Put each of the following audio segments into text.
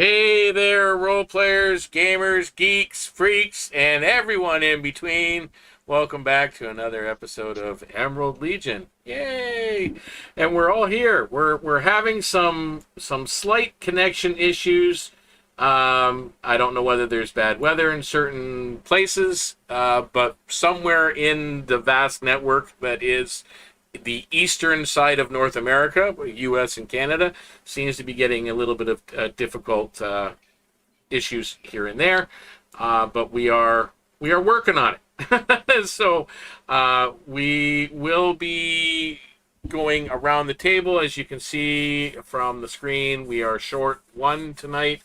Hey there, role players, gamers, geeks, freaks, and everyone in between. Welcome back to another episode of Emerald Legion. Yay! And we're all here. We're having some slight connection issues. I don't know whether there's bad weather in certain places, but somewhere in the vast network that is the eastern side of North America, U.S. and Canada, seems to be getting a little bit of difficult issues here and there, but we are working on it. So we will be going around the table. As you can see from the screen, we are short one tonight.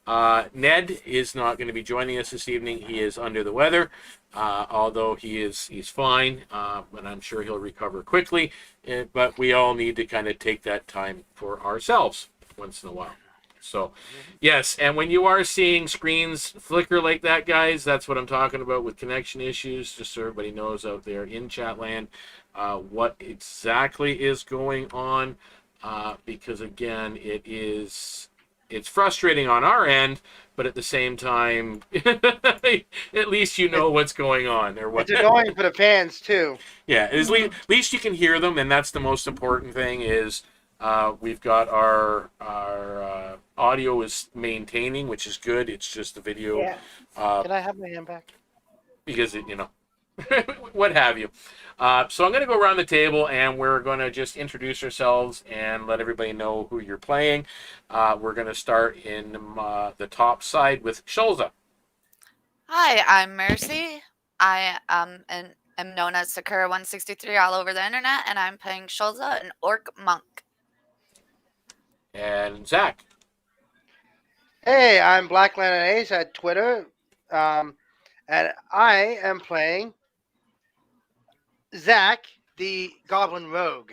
Nedd is not going to be joining us this evening. He is under the weather, although he's fine, and I'm sure he'll recover quickly. But we all need to kind of take that time for ourselves once in a while. So, yes, and when you are seeing screens flicker like that, guys, that's what I'm talking about with connection issues, just so everybody knows out there in Chatland what exactly is going on, because, again, it's frustrating on our end, but at the same time, at least you know what's going on. Or what. It's annoying for the fans, too. Yeah, at least you can hear them, and that's the most important thing is we've got our audio is maintaining, which is good. It's just the video. Yeah. Can I have my hand back? Because, what have you. So I'm going to go around the table, and we're going to just introduce ourselves and let everybody know who you're playing. We're going to start in the top side with Shulza. Hi, I'm Mercy. I am known as Sakura163 all over the internet, and I'm playing Shulza, an Orc Monk. And Zakk. Hey, I'm Black Lantern Ace at Twitter, and I am playing Zakk, the Goblin Rogue.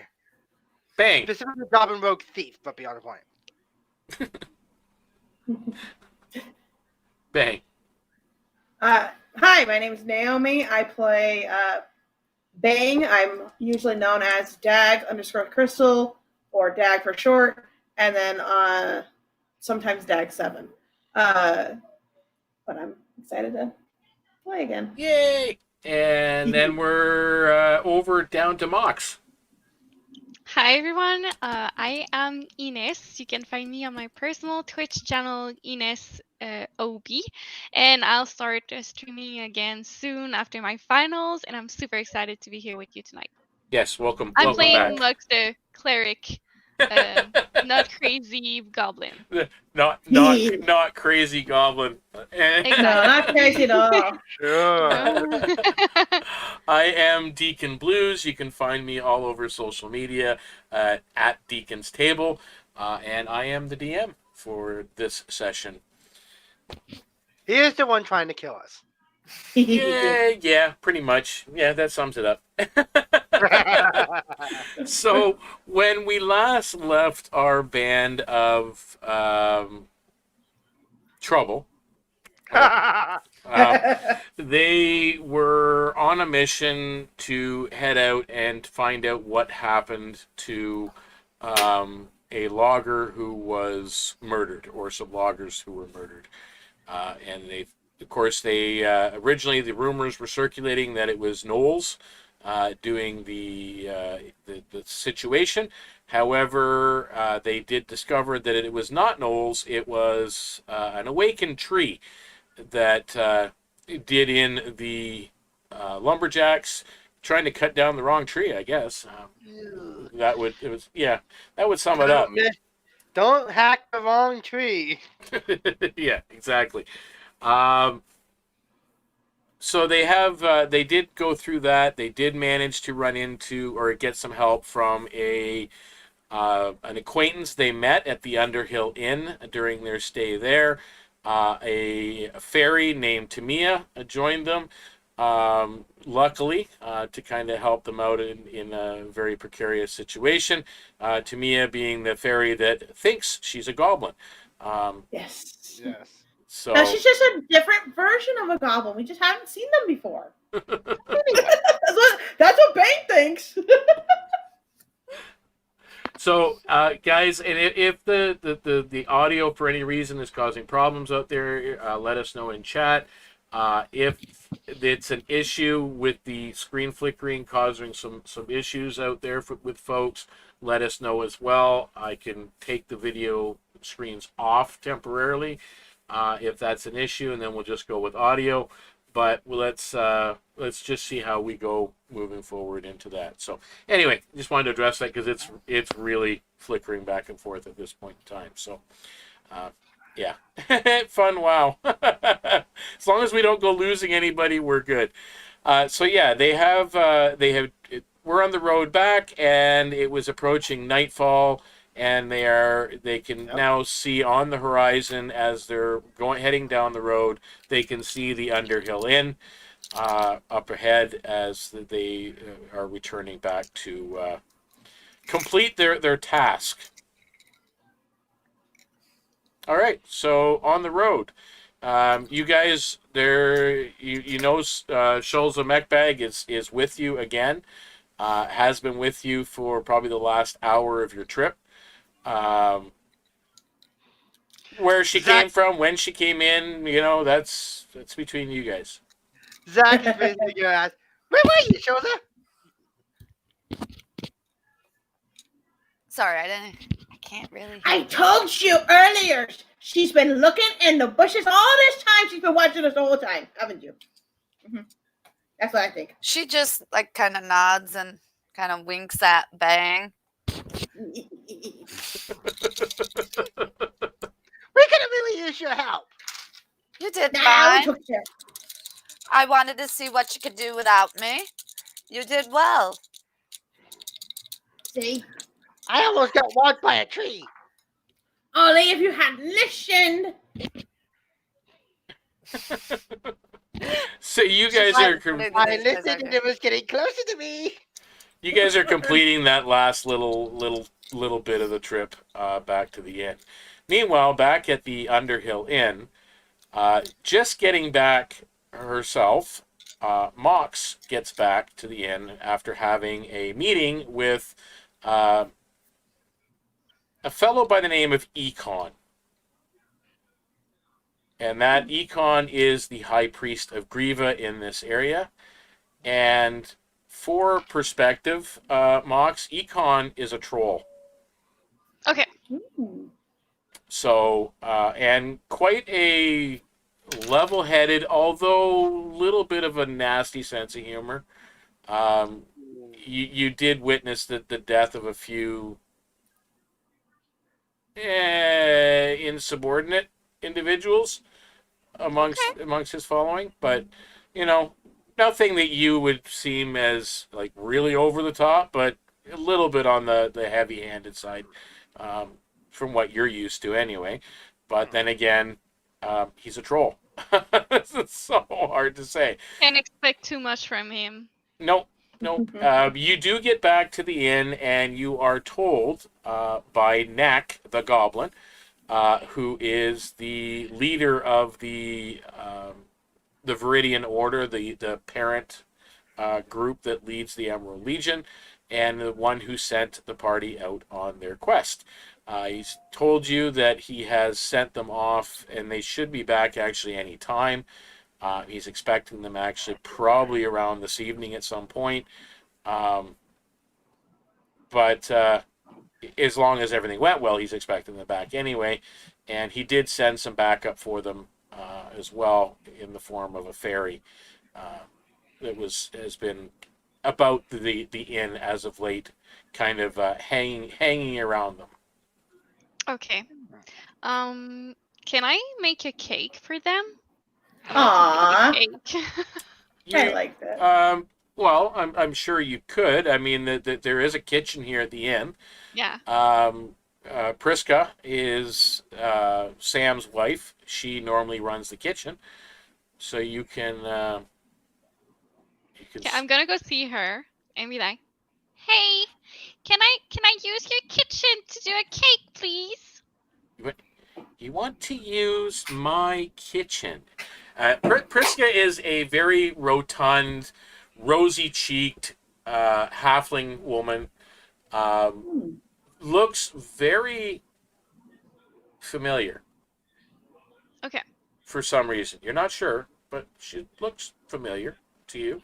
Bang. Specifically Goblin Rogue Thief, but beyond the point. Bang. Hi, my name is Naomi. I play Bang. I'm usually known as Dag_Crystal, or Dag for short, and then sometimes Dag7. But I'm excited to play again. Yay! And then we're over down to Moxx. Hi everyone, I am Ines. You can find me on my personal Twitch channel, Ines OB, and I'll start streaming again soon after my finals, and I'm super excited to be here with you tonight. Yes, welcome. I'm welcome playing back. Moxx the Cleric, not crazy Goblin. Not crazy Goblin. Exactly. No, not crazy at all. Sure. I am Deacon Blues. You can find me all over social media at Deacon's Table, and I am the DM for this session. He is the one trying to kill us. Yeah, pretty much. Yeah, that sums it up. So, when we last left our band of trouble, they were on a mission to head out and find out what happened to a logger who was murdered, or some loggers who were murdered. And originally the rumors were circulating that it was Knowles doing the situation. However, they did discover that it was not Knowles. It was an awakened tree that did in the lumberjacks trying to cut down the wrong tree, I guess. That would sum it up. Don't hack the wrong tree. Yeah, exactly. So they did go through that. They did manage to run into or get some help from an acquaintance they met at the Underhill Inn during their stay there. A fairy named Tamia joined them, luckily, to kind of help them out in a very precarious situation. Tamia being the fairy that thinks she's a goblin. Yes. Yes. So No, she's just a different version of a goblin. We just haven't seen them before. that's what Bane thinks. So, guys, and if the audio for any reason is causing problems out there, let us know in chat. If it's an issue with the screen flickering causing some issues out there with folks, let us know as well. I can take the video screens off temporarily if that's an issue, and then we'll just go with audio. But let's just see how we go moving forward into that. So anyway, just wanted to address that because it's really flickering back and forth at this point in time. So yeah, fun. Wow. As long as we don't go losing anybody, we're good. So yeah, we're on the road back, and it was approaching nightfall. And they can now see on the horizon as they're heading down the road. They can see the Underhill Inn up ahead as they are returning back to complete their task. All right, so on the road, you guys Shulza Mekbag is with you again. Has been with you for probably the last hour of your trip. Where she came from, when she came in, that's between you guys. Zakk is basically your ass. Where were you, Shulza? Sorry, I can't really. I told you earlier. She's been looking in the bushes all this time. She's been watching us the whole time, haven't you? Mm-hmm. That's what I think. She just like kind of nods and kind of winks at Bang. We could really use your help. You did Nah, fine. we took care. I wanted to see what you could do without me. You did well. See? I almost got walked by a tree. Only if you had listened. So you guys are I listened and it was getting closer to me. you guys are completing that last little bit of the trip back to the inn. Meanwhile, back at the Underhill Inn, just getting back herself, Moxx gets back to the inn after having a meeting with a fellow by the name of Econ. And that Econ is the High Priest of Griva in this area. And for perspective, Moxx, Econ is a troll. Okay. Ooh. So, and quite a level-headed, although little bit of a nasty sense of humor. You did witness the death of a few insubordinate individuals amongst his following, but nothing that you would seem as like really over the top, but a little bit on the heavy-handed side, from what you're used to anyway. But then again, he's a troll. It's so hard to say. Can't expect too much from him. Nope. You do get back to the inn, and you are told by Nedd, the goblin, who is the leader of the Viridian Order, the parent group that leads the Emerald Legion, and the one who sent the party out on their quest. He's told you that he has sent them off, and they should be back actually any time. He's expecting them actually probably around this evening at some point. But as long as everything went well, he's expecting them back anyway. And he did send some backup for them as well in the form of a ferry that has been about the inn as of late, kind of hanging around them. Okay. Can I make a cake for them? Aww. Cake. I like that. Well, I'm sure you could. I mean, there is a kitchen here at the inn. Yeah. Priska is Sam's wife. She normally runs the kitchen, so you can. Okay, I'm gonna go see her and be like, "Hey, can I use your kitchen to do a cake, please?" You want to use my kitchen? Priska is a very rotund, rosy-cheeked halfling woman. looks very familiar. Okay. For some reason. You're not sure, but she looks familiar to you.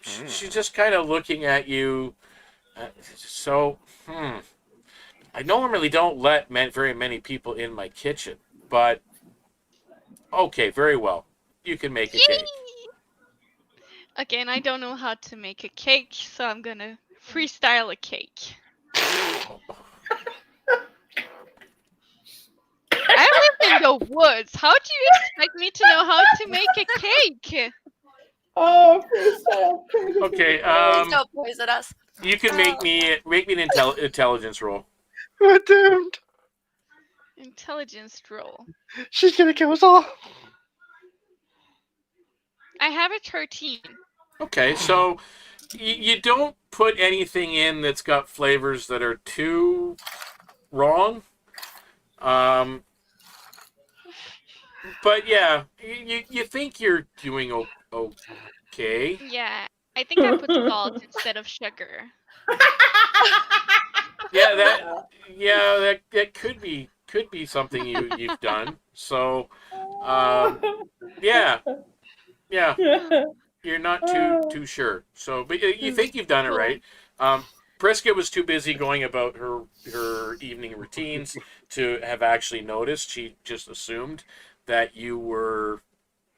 She's just kind of looking at you. I normally don't let very many people in my kitchen, but okay, very well. You can make a cake. Again, I don't know how to make a cake, so I'm gonna freestyle a cake. I live in the woods. How do you expect me to know how to make a cake? Oh, freestyle. Okay, Please don't poison us. you can make me an intelligence roll. We're doomed. Intelligence roll. She's gonna kill us all. I have a 13. Okay, so you don't put anything in that's got flavors that are too wrong. But yeah, you think you're doing okay. Yeah, I think I put salt instead of sugar. That could be something you've done. So, yeah, you're not too sure. So, but you think you've done it right. Priska was too busy going about her evening routines to have actually noticed. She just assumed that you were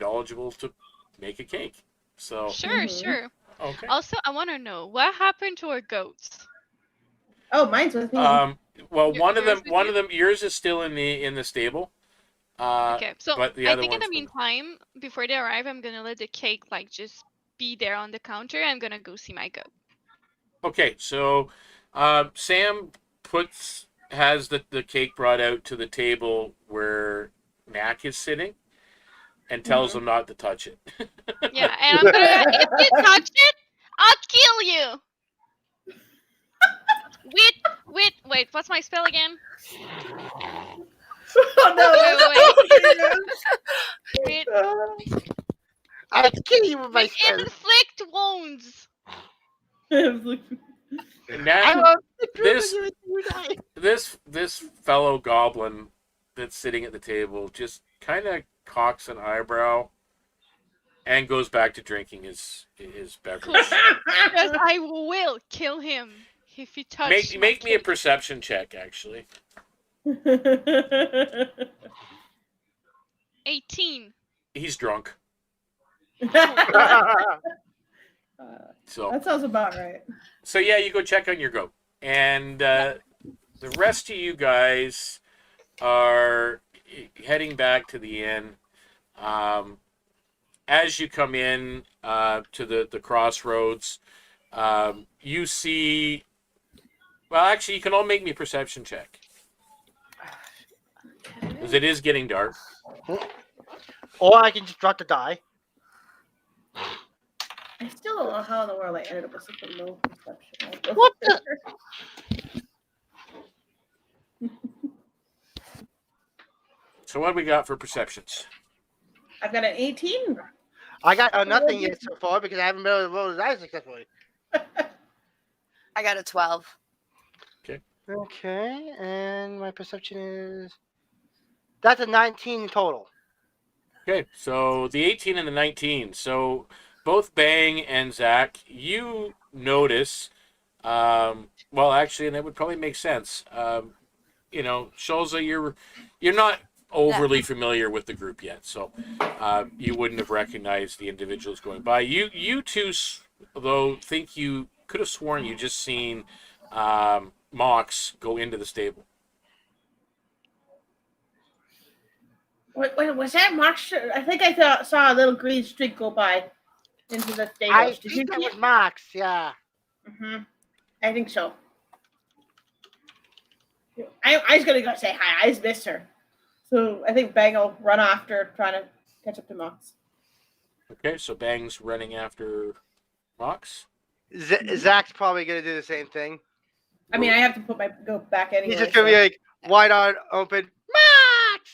knowledgeable to make a cake. So Sure. okay. Also, I want to know what happened to our goats. Oh, mine's with me. Well, one of Yours them, yours is still in the stable. Okay, so but the I other think in the one's meantime, before they arrive, I'm gonna let the cake like just be there on the counter. I'm gonna go see my goat. Okay, so Sam has the cake brought out to the table where Mac is sitting, and tells him not to touch it. Yeah, and I'm gonna if you touch it, I'll kill you. Wait, what's my spell again? Oh Wait. I'll kill you with my Wait, spell. inflict wounds. no! And I now won't this fellow goblin that's sitting at the table just kind of cocks an eyebrow and goes back to drinking his beverage. Because I will kill him if he touches Make me a perception check, actually. 18. He's drunk. So That sounds about right. So yeah, you go check on your goat, and the rest of you guys are heading back to the inn. As you come in to the crossroads, you see. Well, actually, you can all make me a perception check because it is getting dark. Or I can just drop the die. I still don't know how in the world I ended up with such a low perception. What the? So what do we got for perceptions? I've got an 18. I got nothing yet so far because I haven't been able to roll the dice successfully. I got a 12. Okay, and my perception is... That's a 19 total. Okay, so the 18 and the 19. So both Bang and Zakk, you notice, well, actually, and that would probably make sense. Shulza, you're not overly familiar with the group yet, so you wouldn't have recognized the individuals going by. You two, though, think you could have sworn you just seen Moxx go into the stable. Wait, was that Moxx? I think I saw a little green streak go by into the stable. I Did you think that see was it? Moxx, yeah. I think so. I was gonna go say hi. I just missed her, so I think Bang will run after trying to catch up to Moxx. Okay, so Bang's running after Moxx. Zack's probably going to do the same thing. I mean, I have to go back anyway. He's just going to be like, wide arm open, Moxx!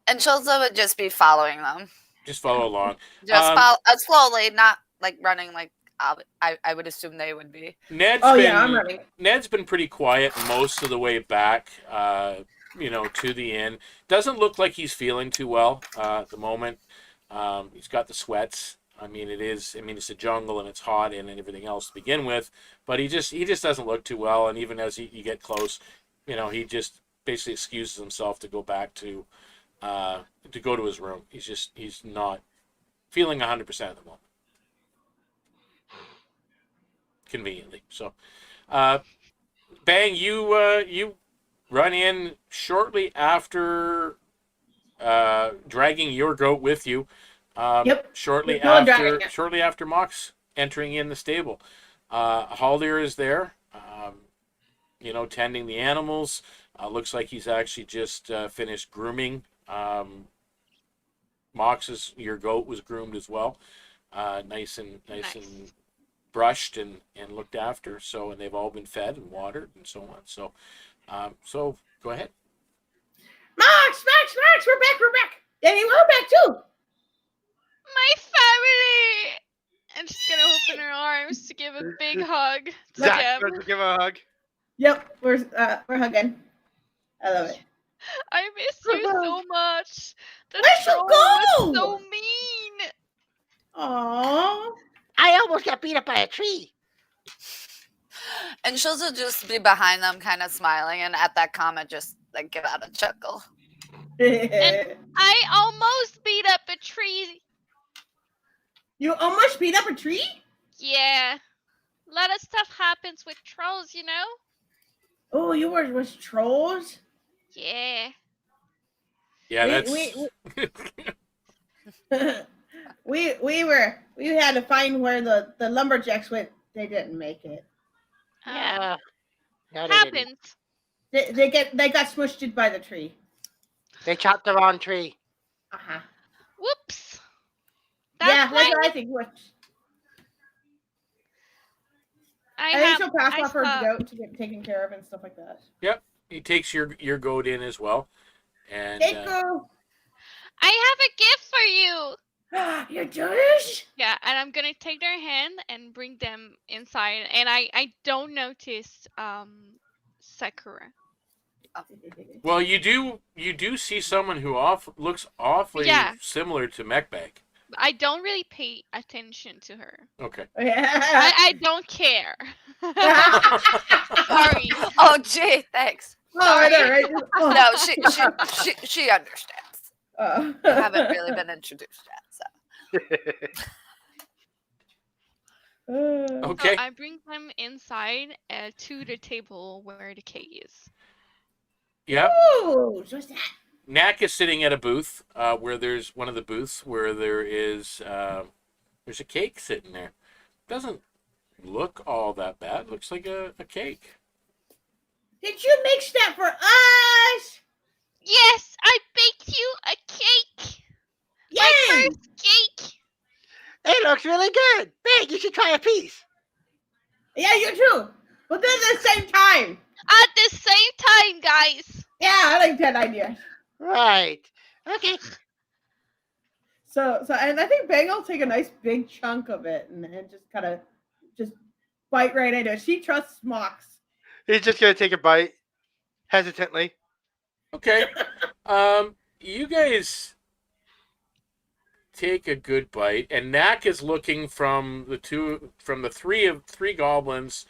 And Shulza would just be following them. Just follow along. Just slowly, not like running like I would assume they would be. I'm running. Ned's been pretty quiet most of the way back, to the inn. Doesn't look like he's feeling too well at the moment. He's got the sweats. It's a jungle and it's hot and everything else to begin with, but he just doesn't look too well. And even as you get close, he just basically excuses himself to go back to go to his room. He's not feeling 100% at the moment. Conveniently. So, Bang, you run in shortly after dragging your goat with you. Yep. Shortly We're after Moxx entering in the stable. Haldir is there, tending the animals. Looks like he's actually just finished grooming. Your goat was groomed as well. Nice and brushed and looked after. So, and they've all been fed and watered and so on. So, go ahead. Moxx, we're back. Danny, we're back too. My family! And she's gonna open her arms to give a big hug to Zakk them. goes to give her a hug. Yep, we're hugging. I love it. I miss you so much. The Where'd you troll go? was so mean. Aww. I almost got beat up by a tree. And Shulza just be behind them, kind of smiling, and at that comment, just like give out a chuckle. And I almost beat up a tree. You almost beat up a tree? Yeah. A lot of stuff happens with trolls, you know? Oh, you were with trolls? Yeah. Yeah, we had to find where the lumberjacks went. They didn't make it. Yeah. No, they didn't. Happens. They got smushed by the tree. They chopped the wrong tree. Uh-huh. Whoops. That's what I think. I she'll pass off her goat to get taken care of and stuff like that. Yep, he takes your goat in as well, and go. I have a gift for you. You does? Yeah, and I'm gonna take their hand and bring them inside. And I don't notice Sakura. Well, you do see someone who looks awfully similar to Mekbag. I don't really pay attention to her. Okay. I don't care. Sorry. Oh, gee, thanks. Oh, I know, right? No, she understands. You haven't really been introduced yet, so. Okay. So I bring them inside to the table where the cake is. Yeah. Ooh, what's that? Knack is sitting at a booth where there's one of the booths where there's a cake sitting there. Doesn't look all that bad. Looks like a cake. Did you mix that for us? Yes, I baked you a cake. Yay! My first cake. It looks really good. Bang, you should try a piece. Yeah, you too. But then at the same time. At the same time, guys. Yeah, I like that idea. Right. Okay. So and I think Bang will take a nice big chunk of it and just kind of bite right into it. She trusts Moxx. He's just gonna take a bite, hesitantly. Okay. You guys take a good bite, and Knack is looking from the three goblins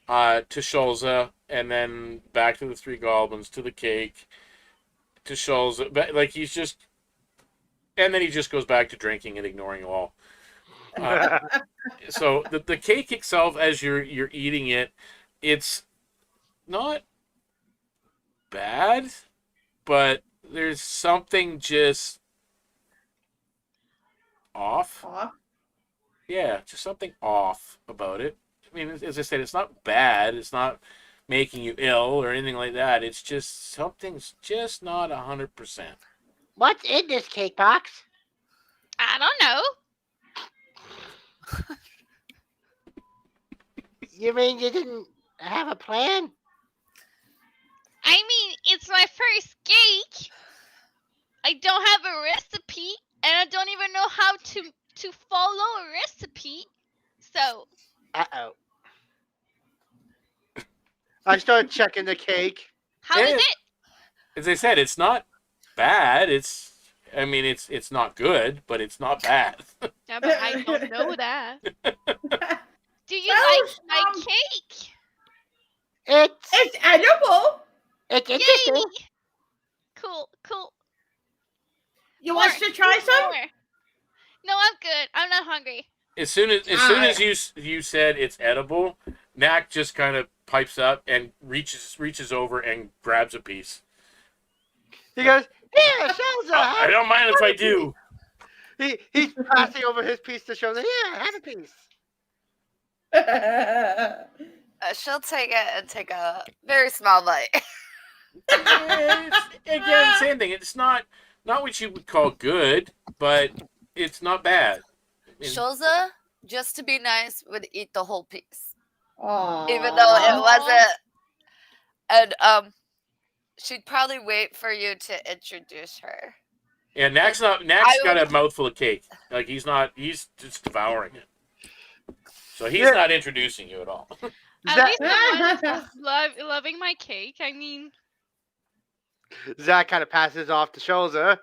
to Shulza, and then back to the three goblins to the cake to Shulza. But like he's just, and then he just goes back to drinking and ignoring you all. So the cake itself, as you're eating it, it's not bad, but there's something just off. Yeah, just something off about it. I mean, as I said, it's not bad. It's not making you ill or anything like that. It's just something's just not 100%. What's in this cake box? I don't know. You mean you didn't have a plan? I mean, it's my first cake. I don't have a recipe, and I don't even know how to follow a recipe. so. Uh-oh. I started checking the cake. How is Yeah. it? As I said, it's not bad. It's not good, but it's not bad. Yeah, but I don't know that. Do you Well, like my cake? It's edible. It's Yay! interesting. Cool. You want More, to try some? more. No, I'm good. I'm not hungry. As soon as you said it's edible, Knack just kind of pipes up and reaches over and grabs a piece. He goes, "Here, Shulza, I don't mind if I do. He's passing over his piece to Shulza. Here, have a piece. She'll take it and take a very small bite. Again, same thing. It's not what you would call good, but it's not bad. Shulza, just to be nice, would eat the whole piece, Aww. even though it wasn't. And she'd probably wait for you to introduce her. Yeah, Knack's got a mouthful of cake. Like he's just devouring it. So he's not introducing you at all. At least someone who's loving my cake. I mean, Zakk kind of passes off to Shulza.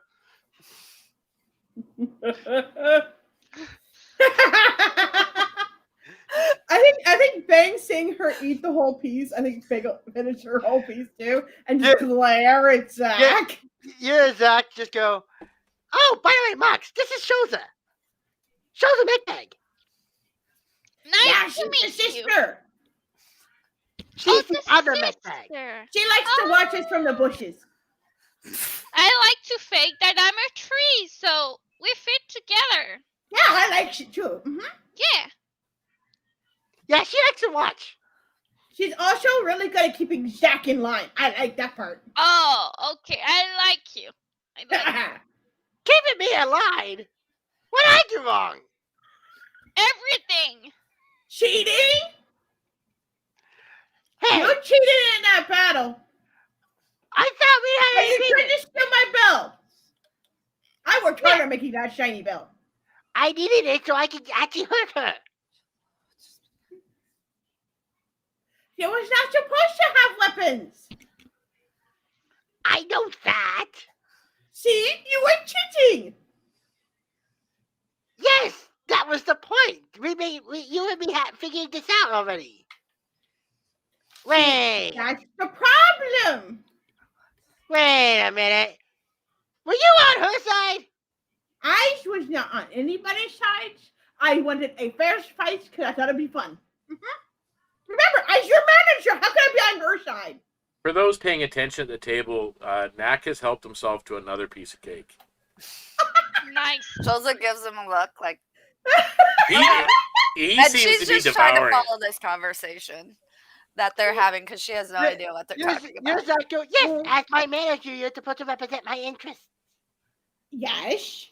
I think Bang seeing her eat the whole piece. I think Bang will finish her whole piece too, and just glare at Zakk. Yeah, Zakk, just go. Oh, by the way, Moxx, this is Shulza. Shulza Mekbag. nice Yeah, to she's the meet you. sister. She's the the other Mekbag. sister. She likes to watch us from the bushes. I like to fake that I'm a tree, so we fit together. Yeah, I like it too. Yeah. Yeah, she likes to watch. She's also really good at keeping Zakk in line. I like that part. Oh, okay. I like you. I like you. Keeping me alive. What I do wrong? Everything. Cheating? Hey, You cheated in that battle. I thought we had And an you tried agreement. to steal my belt. I worked hard on making that shiny belt. I needed it so I could actually hurt her. She was not supposed to have weapons. I know that. See, you were cheating. Yes, that was the point. You and me had figured this out already. Wait That's the problem. a minute. Were you on her side? I was not on anybody's side. I wanted a fair fight because I thought it'd be fun. Remember, as your manager, how can I be on her side? For those paying attention at the table, Knack has helped himself to another piece of cake. Nice. Shulza gives him a look like, He and seems she's to be just trying to devouring. follow this conversation that they're having because she has no idea what they're talking about. Yes, as my manager, you're supposed to represent my interests. Yes.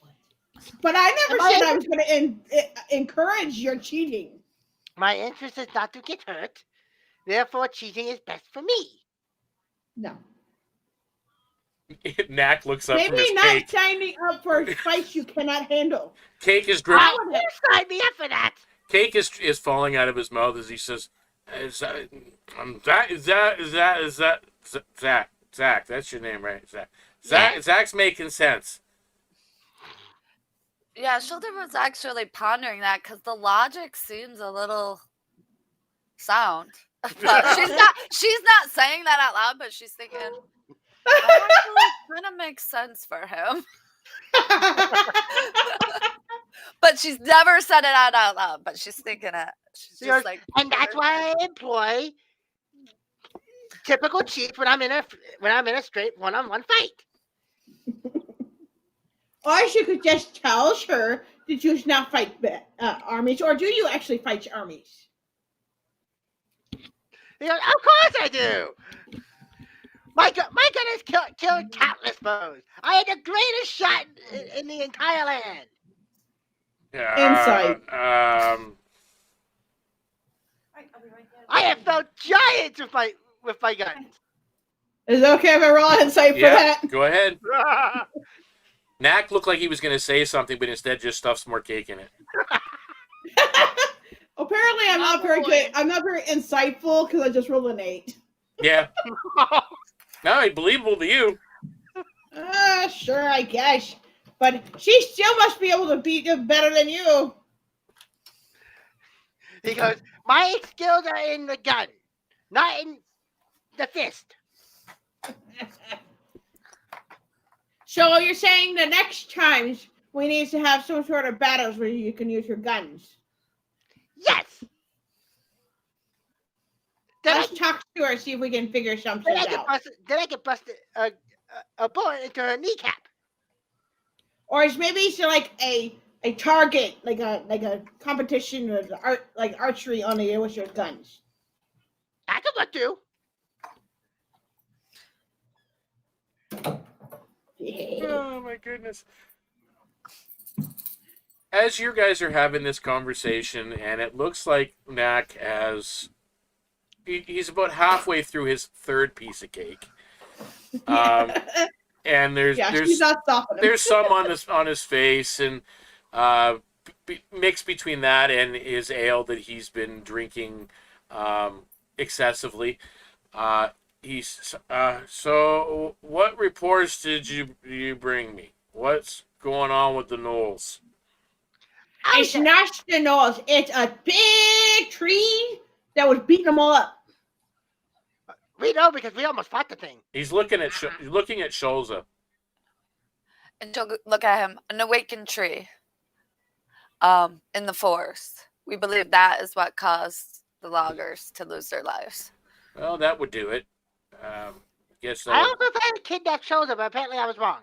But I never said I was going to encourage your cheating. My interest is not to get hurt. Therefore, cheating is best for me. No. Knack looks up from Maybe his not cake. signing up for a fight you cannot handle. Cake is dripping. How would you sign me up for that? Cake is falling out of his mouth as he says, Zakk, that's your name, right? Zakk. Zakk's making sense. Yeah, Shulza was actually pondering that because the logic seems a little sound. But she's not saying that out loud, but she's thinking, that actually kind of makes sense for him. But she's never said it out loud, but she's thinking it. She's just like, And that's why I employ typical cheats when I'm in a straight one-on-one fight. Or she could just tell her that you should not fight armies. Or do you actually fight armies? He goes, of course I do. My gun has killed countless foes. I had the greatest shot in the entire land. Insight. I have felt giants with my guns. Is it okay if I roll insight for Yeah, that? go ahead. Knack looked like he was going to say something, but instead just stuffs more cake in it. Apparently, I'm not very good. I'm not very insightful because I just rolled an 8. Yeah. No, believable to you. Sure, I guess. But she still must be able to beat it better than you. He goes, my skills are in the gun, not in the fist. So you're saying the next times we need to have some sort of battles where you can use your guns. Yes. Let's talk to her, see if we can figure something out. Then I can bust a bullet into her kneecap. Or is maybe it's like a target, like a competition with archery only with your guns. I can look too. Oh my goodness. As you guys are having this conversation, and it looks like Zakk he's about halfway through his third piece of cake. And there's she's not stopping him. There's some on his face, and mixed between that and his ale that he's been drinking excessively. So what reports did you bring me? What's going on with the gnolls? It's not the gnolls. It's a big tree that was beating them all up. We know because we almost fought the thing. He's looking at Shulza. And to look at him, an awakened tree in the forest. We believe that is what caused the loggers to lose their lives. Well, that would do it. I also thought I kidnapped Shulza, but apparently I was wrong.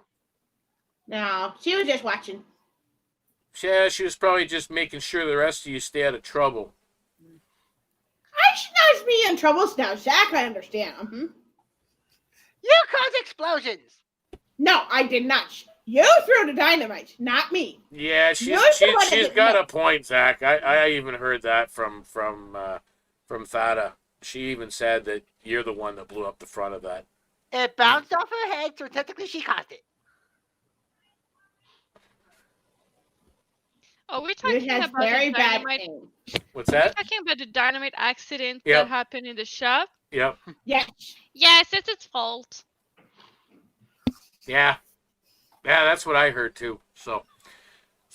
No, she was just watching. Yeah, she was probably just making sure the rest of you stay out of trouble. She knows me in trouble now, Zakk. I understand. You caused explosions. No, I did not. You threw the dynamite, not me. Yeah, she's got a point, Zakk. I even heard that from Thada. She even said that you're the one that blew up the front of that. It bounced off her head, so technically she caused it. Oh, we're talking about very the bad dynamite. thing. What's that? We're talking about the dynamite accident Yep. that happened in the shop. Yep. Yes. Yes, it's its fault. Yeah, that's what I heard too. So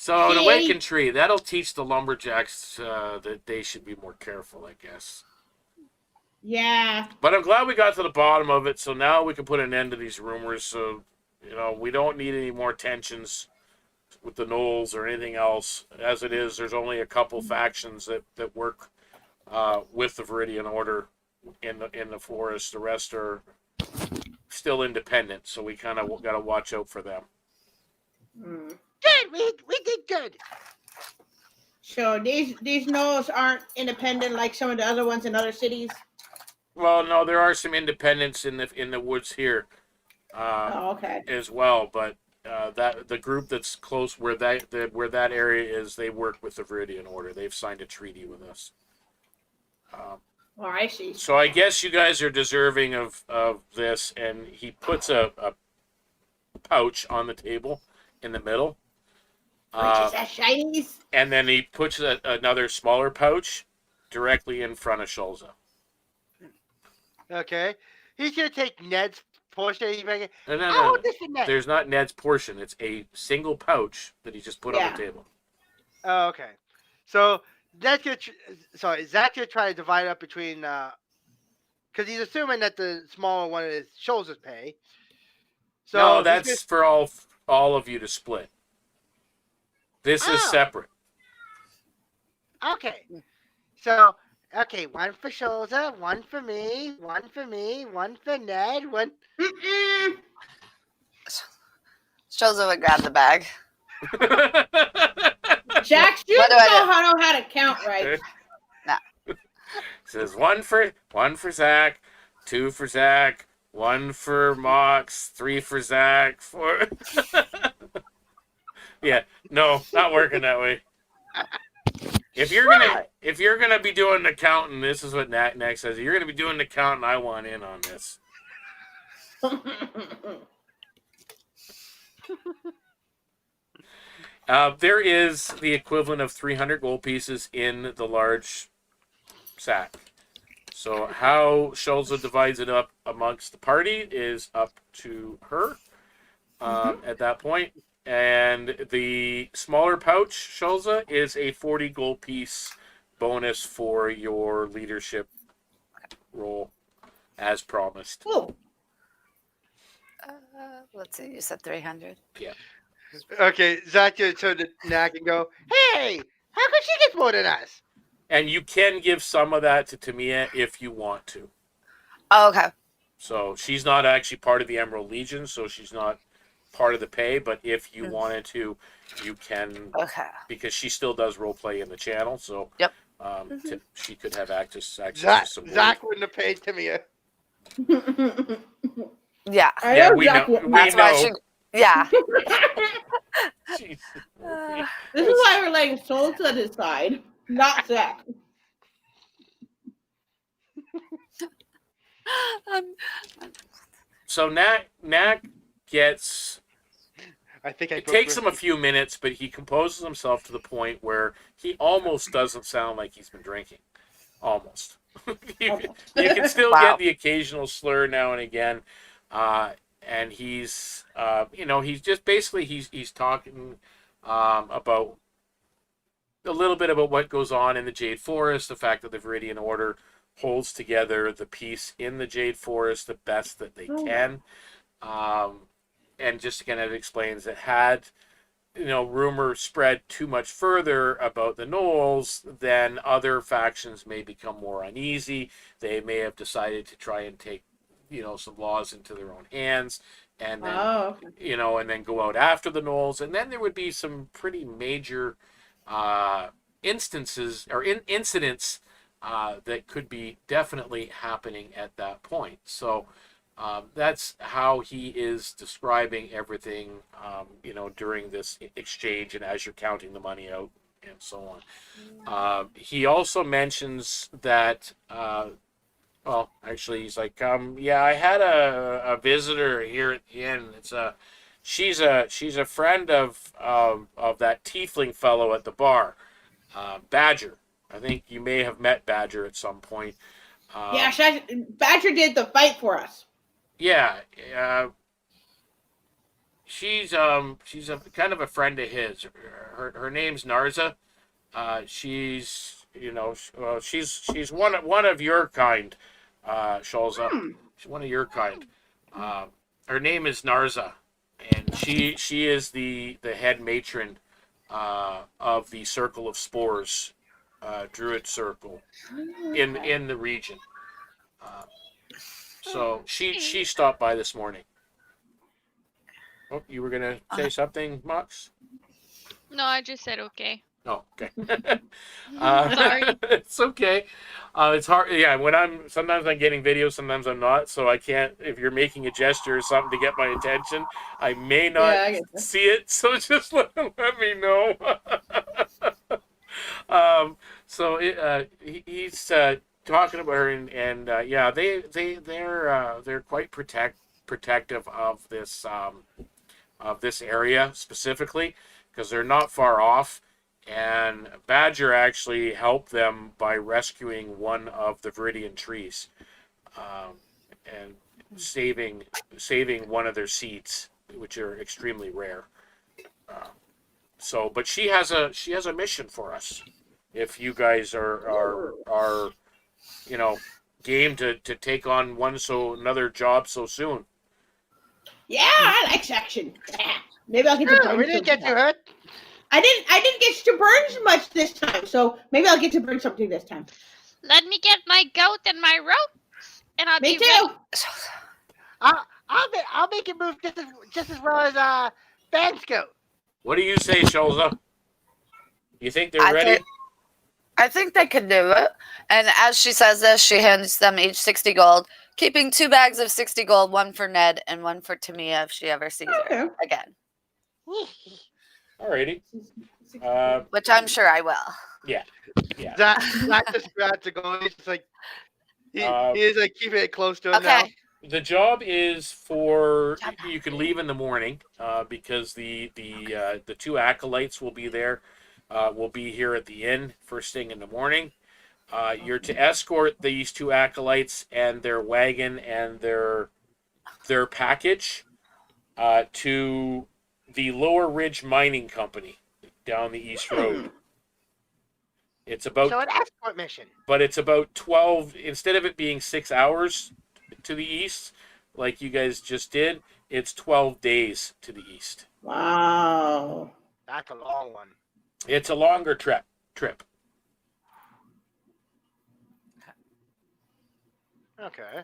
an awakened tree, that'll teach the lumberjacks that they should be more careful, I guess. Yeah. But I'm glad we got to the bottom of it, so now we can put an end to these rumors. So, we don't need any more tensions with the gnolls or anything else. As it is, there's only a couple factions that work with the Viridian Order in the forest. The rest are still independent, so we kind of got to watch out for them. Good, we did good. So these gnolls aren't independent like some of the other ones in other cities. Well, no, there are some independents in the woods here, okay. as well. But that the group that's close where that area is, they work with the Viridian Order. They've signed a treaty with us. I see. So I guess you guys are deserving of this. And he puts a pouch on the table in the middle. Which is that shinies? And then he puts another smaller pouch directly in front of Shulza. Okay. He's going to take Nedd's portion. He's making, No. this for Nedd. There's not Nedd's portion. It's a single pouch that he just put on the table. Oh, okay. So Zakk's going to try to divide up between, because he's assuming that the smaller one is Shulza's pay. So no, that's for all of you to split. This is separate. Okay. So, one for Shulza, one for me, one for Nedd, one. Shulza would grab the bag. Jax, you don't know how to count right. Nah. Says one for Zakk, 2 for Zakk, 1 for Moxx, 3 for Zakk, 4. Yeah, no, not working that way. If you're gonna be doing the counting, this is what Nedd says. If you're gonna be doing the counting, I want in on this. There is the equivalent of 300 gold pieces in the large sack. So how Shulza divides it up amongst the party is up to her at that point. And the smaller pouch, Shulza, is a 40 gold piece bonus for your leadership roll, as promised. Whoa. Let's see, you said 300. Yeah. Okay, Zakk just turn to Knack and go, "Hey, how come she gets more than us?" And you can give some of that to Tamia if you want to. Oh, okay. So she's not actually part of the Emerald Legion, so she's not part of the pay. But if you wanted to, you can, Okay. because she still does role play in the channel. So Yep. She could have access to some. Zakk wouldn't have paid Tamia. Yeah. Yeah, we know. That's why she. Yeah. Jeez. This is why we're letting Shulza decide, not Zakk. So Knack gets. I think It takes him a few minutes, but he composes himself to the point where he almost doesn't sound like he's been drinking. Almost. you can still Wow. get the occasional slur now and again. And he's, he's just basically, he's talking about a little bit about what goes on in the Jade Forest, the fact that the Viridian Order holds together the peace in the Jade Forest the best that they can. And just kind of explains that had, rumor spread too much further about the Gnolls, then other factions may become more uneasy. They may have decided to try and take, some laws into their own hands, and then, and then go out after the Gnolls. And then there would be some pretty major incidents that could be definitely happening at that point. So that's how he is describing everything, during this exchange and as you're counting the money out and so on. He also mentions that, he's like, I had a visitor here at the inn. She's a friend of that tiefling fellow at the bar, Badger. I think you may have met Badger at some point. Badger did the fight for us. Yeah, she's a kind of a friend of his. Her name's Narza. She's she's one of your kind, Shulza. She's one of your kind. Her name is Narza, and she is the head matron of the Circle of Spores, Druid Circle in the region. So she stopped by this morning. Oh, you were gonna say something, Moxx? No, I just said okay. Oh, okay. Sorry. It's okay. It's hard. Yeah, sometimes I'm getting videos, sometimes I'm not. So I can't. If you're making a gesture or something to get my attention, I may not see it. So just let me know. He's talking about her, and they're quite protective of this area specifically, because they're not far off. And Badger actually helped them by rescuing one of the Viridian trees, and saving one of their seeds, which are extremely rare. But she has a mission for us. If you guys are game to take on another job so soon. Yeah, I like action. Yeah. Maybe I'll get to burn. We didn't get you hurt. I didn't get to burn much this time, so maybe I'll get to burn something this time. Let me get my goat and my ropes, and I'll Me be too. ready. I'll make it move just as well as Band's goat. What do you say, Shulza? You think they're ready? I think they could do it. And as she says this, she hands them each 60 gold, keeping 2 bags of 60 gold, one for Nedd and one for Tamia if she ever sees her again. Alrighty. Which I'm sure I will. Yeah. Zakk just grabs the gold. He's just like he's like keeping it close to him now. Okay. The job is for you can leave in the morning because the two acolytes will be there. Will be here at the inn first thing in the morning. You're to escort these two acolytes and their wagon and their package to the Lower Ridge Mining Company down the East Road. It's about So an escort mission. but it's about 12 instead of it being 6 hours to the east like you guys just did. It's 12 days to the east. Wow. That's a long one. It's a longer trip. Okay.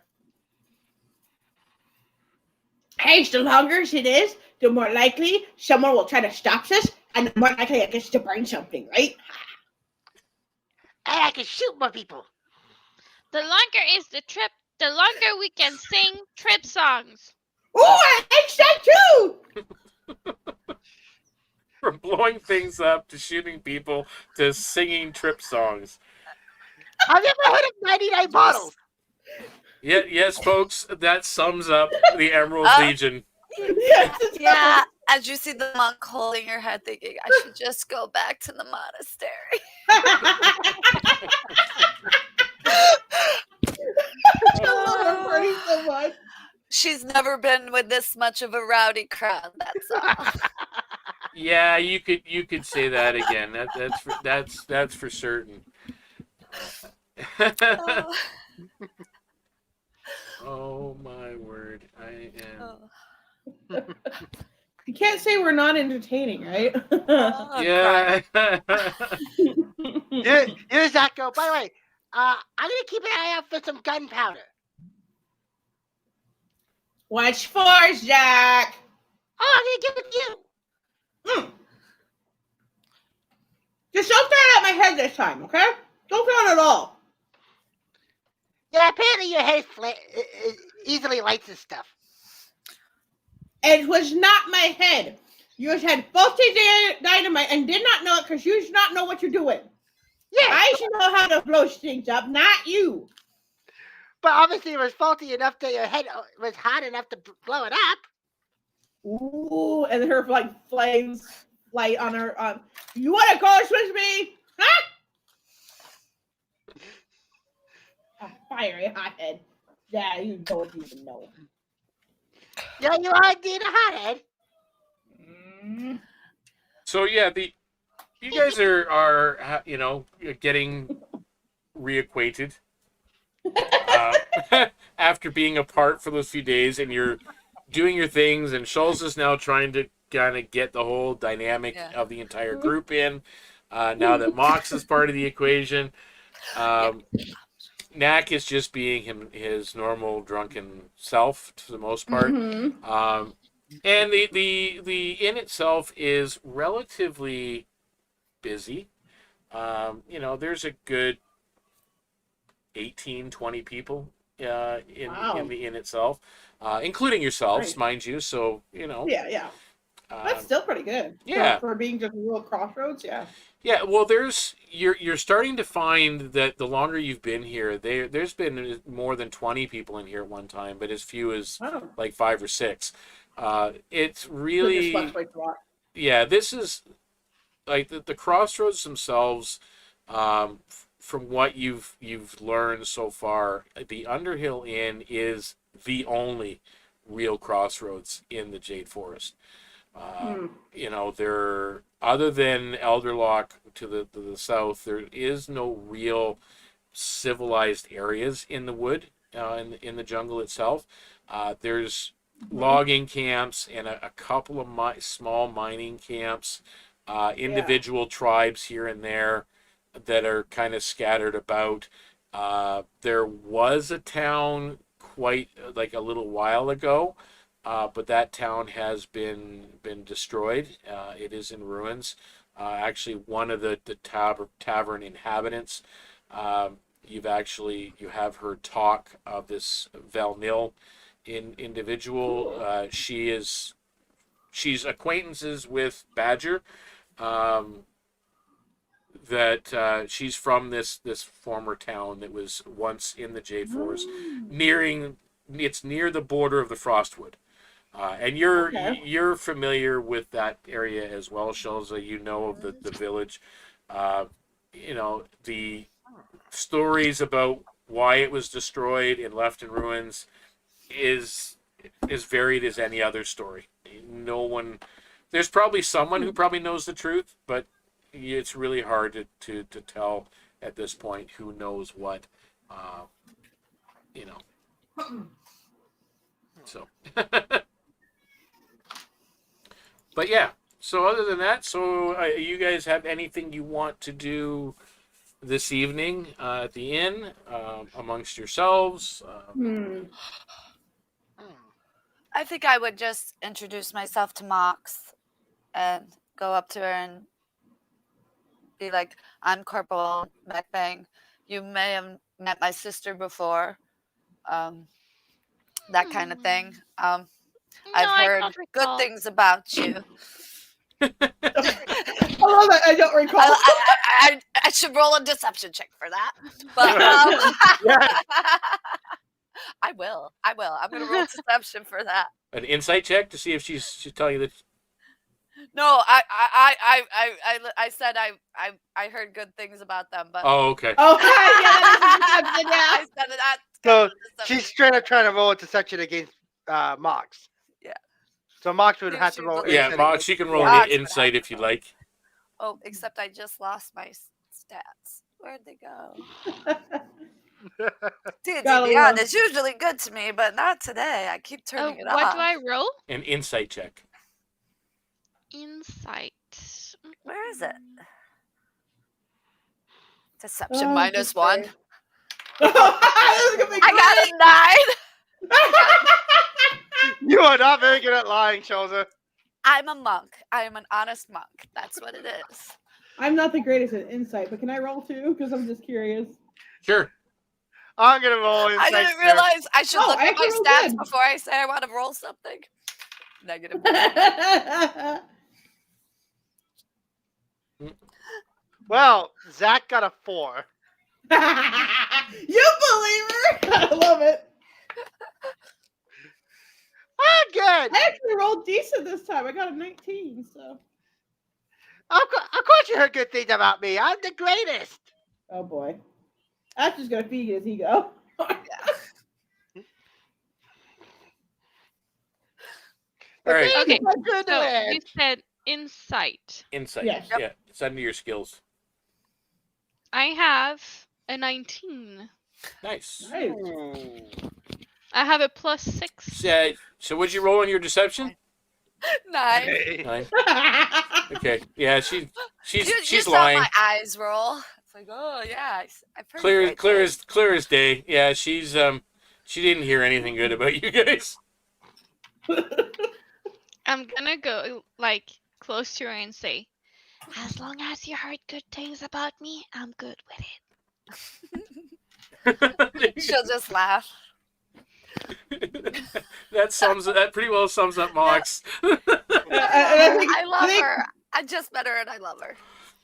Hey, the longer it is, the more likely someone will try to stop us, and the more likely I get to burn something, right? And I can shoot more people. The longer is the trip, the longer we can sing trip songs. Oh, I like that too! From blowing things up to shooting people to singing trip songs. Have you ever heard of 99 bottles? Yes, folks, that sums up the Emerald Legion. Yes, Yeah, as you see the monk holding her head, thinking, I should just go back to the monastery. I love her party so much. She's never been with this much of a rowdy crowd. That's all. Yeah, you could say that again. That's for certain. Oh. Oh my word! I am. You can't say we're not entertaining, right? Oh, Yeah. Here's Zakk. By the way, I'm gonna keep an eye out for some gunpowder. What's for, Zakk? Oh, I'm gonna give it to you. Just don't throw it at my head this time, okay? Don't throw it at all. Yeah, apparently your head easily lights this stuff. It was not my head. You just had faulty dynamite and did not know it because you should not know what you're doing. Yeah, I should know how to blow things up, not you. but obviously it was faulty enough that your head was hot enough to blow it up. Ooh, and her like flames light on her. You want to go with me? Huh? A fiery hothead. Yeah, you don't even know. Yeah, you are indeed a hothead. So yeah, you guys are getting reacquainted after being apart for those few days, and you're doing your things. And Shulza is now trying to kind of get the whole dynamic of the entire group in. Now that Moxx is part of the equation, Knack is just being his normal drunken self to the most part. Mm-hmm. And the inn itself is relatively busy. There's a good 18, 20 people in the inn itself, including yourselves, Nice. mind you. So, Yeah. That's still pretty good. Yeah. For being just a real crossroads, yeah. Yeah, well, you're starting to find that the longer you've been here, there's been more than 20 people in here at one time, but as few as like 5 or 6. It's really, yeah, this is like the crossroads themselves. From what you've learned so far, the Underhill Inn is the only real crossroads in the Jade Forest. There, other than Elderlock to the south, there is no real civilized areas in the wood, in the jungle itself. There's logging camps and a couple of small mining camps, individual tribes here and there that are kind of scattered about. There was a town quite like a little while ago, but that town has been destroyed. It is in ruins. Actually, one of the tavern inhabitants, you have heard talk of this Valnil individual. She's acquaintances with Badger. That she's from this former town that was once in the Jade Forest, nearing it's near the border of the Frostwood. And you're familiar with that area as well, Shulza. You know of the village. The stories about why it was destroyed and left in ruins is varied as any other story. No one, there's probably someone who probably knows the truth, but it's really hard to tell at this point who knows what. So. But yeah, so other than that, you guys have anything you want to do this evening at the inn amongst yourselves? I think I would just introduce myself to Moxx and go up to her and be like, I'm Corporal Mekbag. You may have met my sister before. That kind of thing. I've heard good things about you. I love that. I don't recall. I should roll a deception check for that. But I will. I'm going to roll deception for that. An insight check to see if she's telling you that. No, I said I heard good things about them, but Oh, okay. Oh, yeah, I said that. So she's straight up trying to roll a deception against Moxx. Yeah. So Moxx would If have she to roll. believes Yeah, insight Moxx, against- she can roll Moxx an would insight have if you'd like. Oh, except I just lost my stats. Where'd they go? D&D Gotta Beyond love- is usually good to me, but not today. I keep turning it What off. do I roll? An insight check. Insight. Where is it? Deception Oh, -1. this is gonna be I got a 9. You are not very good at lying, Shulza. I'm a monk. I am an honest monk. That's what it is. I'm not the greatest at insight, but can I roll too? Because I'm just curious. Sure. I'm gonna roll insight. I didn't too. realize I should Oh, look I at my actually rolled stats good. before I say I want to roll something. Negative. Well, Zakk got a 4. You believer! I love it. Ah, good. I actually rolled decent this time. I got a 19, so. Of course you heard good things about me. I'm the greatest. Oh boy. That's just gonna feed his ego. All right. Okay, Good so lad. you said insight. Insight. Yes. Yeah, it's under your skills. I have a 19. Nice. Nice. Ooh. I have a +6. So what'd you roll on your deception? 9. Hey. 9. Okay. Yeah, she's You saw lying. my eyes roll. It's like, oh yeah, I've heard Clear great clear things. as day. Yeah, she didn't hear anything good about you guys. I'm gonna go like close to her and say, as long as you heard good things about me, I'm good with it. She'll just laugh. that pretty well sums up Moxx. I love her. I just met her and I love her.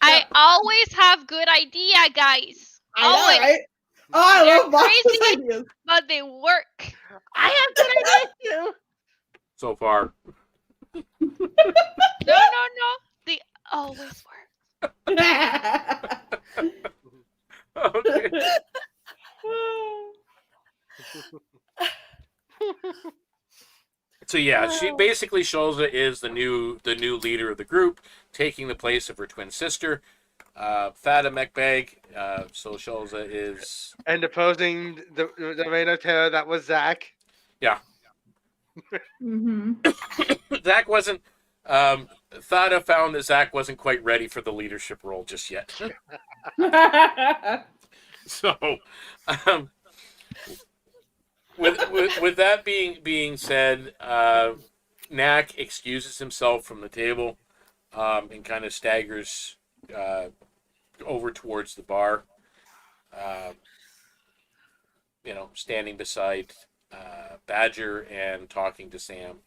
I always have good idea, guys. I know, Always, right? Oh, I They're love Mox's crazy. ideas. but they work. I have good ideas too. So far. No, they always work. Okay. So yeah, she basically Shulza is the new leader of the group, taking the place of her twin sister, Fada Mekbag. So Shulza is And opposing the reign of terror that was Zakk. Mm-hmm. Zakk wasn't. Thada found that Zakk wasn't quite ready for the leadership role just yet. So, with that being said, Knack excuses himself from the table and kind of staggers over towards the bar. Standing beside Badger and talking to Sam.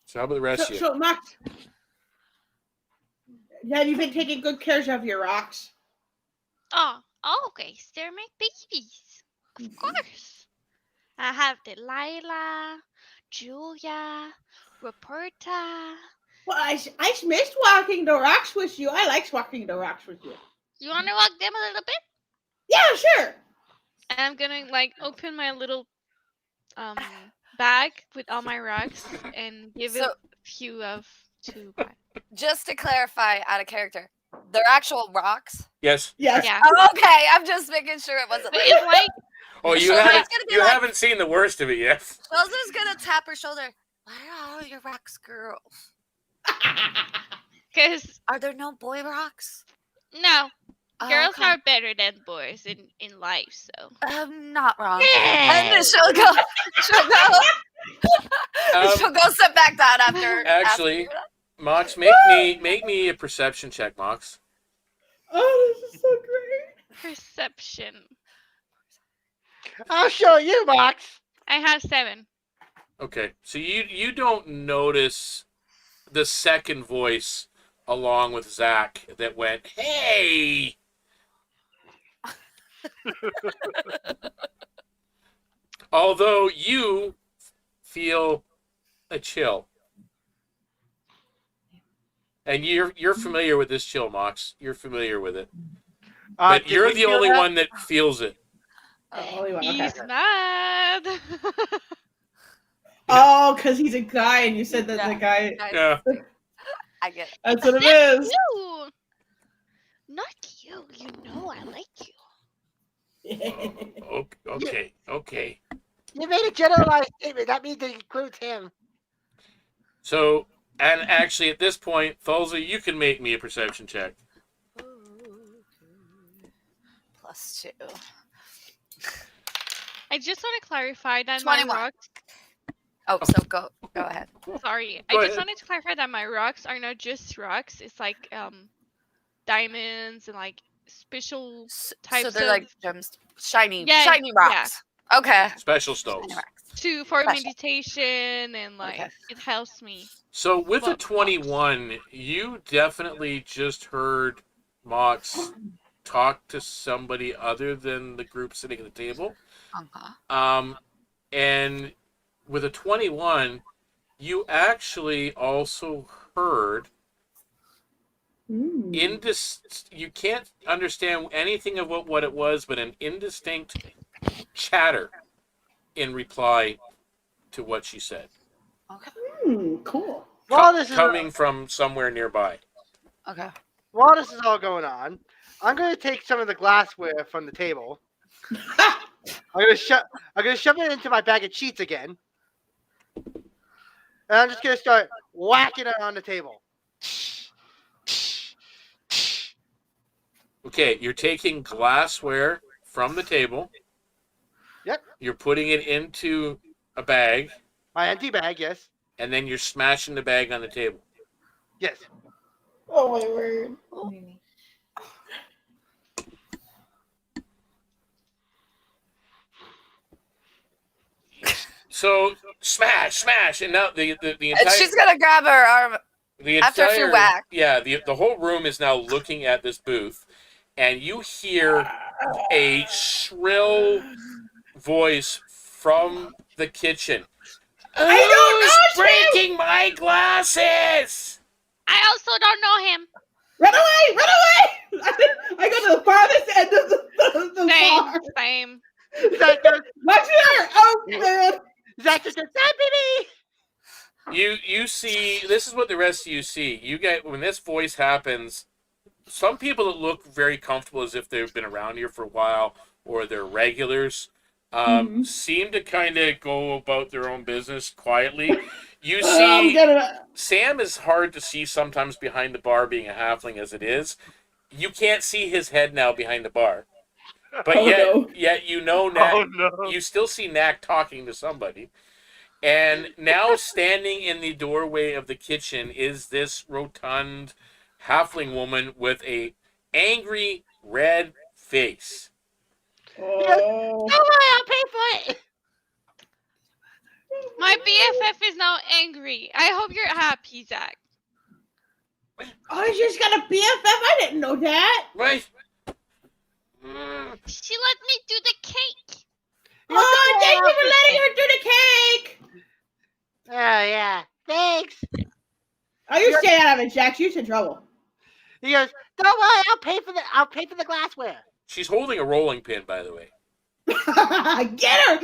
So how about the rest of you? So, Moxx, have you been taking good care of your rocks? Oh, Always, they're my babies. Of course. I have Delilah, Julia, Roberta. Well, I missed walking the rocks with you. I like walking the rocks with you. You want to walk them a little bit? Yeah, sure. And I'm gonna like open my little bag with all my rocks and give it So- a few of to Brad. Just to clarify, out of character, they're actual rocks. Yes. Yes. Yeah. Oh, okay, I'm just making sure it wasn't. But it's like Oh, you So haven't that's gonna be you like- haven't seen the worst of it yet. Shulza's gonna tap her shoulder. Why are all your rocks girls? because Are there no boy rocks? no, Oh, girls okay. are better than boys in life. So I'm not wrong. Yeah. And then she'll go. She'll go sit back down after. Actually- after- Moxx, make me a perception check, Moxx. Oh, this is so great. perception. I'll show you, Moxx. I have 7. Okay, so you don't notice the second voice along with Zakk that went, "Hey." Although you feel a chill. And you're familiar with this chill, Moxx. You're familiar with it. But Did you're we the feel only that? one that feels it. Only one. Okay. He's mad. Oh, because he's a guy, and you said that Yeah. the guy. Yeah. I get it. That's what it Not is. you. Not you. You know I like you. Okay. You made a generalized statement. That means it includes him. So, and actually at this point, Thulza, you can make me a perception check. +2. I just want to clarify that 21. my rocks. Oh, so go ahead. Sorry, Go I ahead. just wanted to clarify that my rocks are not just rocks. It's like diamonds and like special So types they're of like gems, shiny Yeah, shiny rocks. Okay. Special Shiny stones. rocks. for Special. meditation and like Okay. it helps me. So with a Well, 21, you definitely just heard Moxx talk to somebody other than the group sitting at the table. Uh-huh. And with a 21, you actually also heard you can't understand anything of what it was, but an indistinct chatter in reply to what she said, Cool. While this is coming from somewhere nearby. Okay. while this is all going on, I'm gonna take some of the glassware from the table. I'm gonna shove it into my bag of cheats again, and I'm just gonna start whacking it on the table. Okay, you're taking glassware from the table. Yep. You're putting it into a bag, My empty bag, yes, and then you're smashing the bag on the table. yes. Oh my word. So smash, and now the And entire she's gonna grab her arm. the after a few entire whacks. yeah the whole room is now looking at this booth, and you hear a shrill voice from the kitchen. I don't know him! Breaking my glasses! I also don't know him. Run away! Run away! I go to the farthest end of the Same, bar. same. Zach goes, Watch there! Oh man! Zach just goes, "Ah, baby!" You see, this is what the rest of you see. You get, when this voice happens, some people that look very comfortable as if they've been around here for a while, or they're regulars, seem to kind of go about their own business quietly. You I'm see, gonna. Sam is hard to see sometimes behind the bar, being a halfling as it is. You can't see his head now behind the bar. But Oh, no. yet you know Knack, Oh no! you still see Knack talking to somebody. And now standing in the doorway of the kitchen is this rotund halfling woman with a angry red face. Oh. Don't worry, I'll pay for it. My BFF is now angry. I hope you're happy, Zach. Oh, you just got a BFF? I didn't know that. Right? She let me do the cake. Oh, thank you for letting her do the cake. Oh yeah, thanks. Oh, you stay out of it, Jack. You're in trouble. He goes, don't worry, I'll pay for the glassware. She's holding a rolling pin, by the way. Get her! Get him!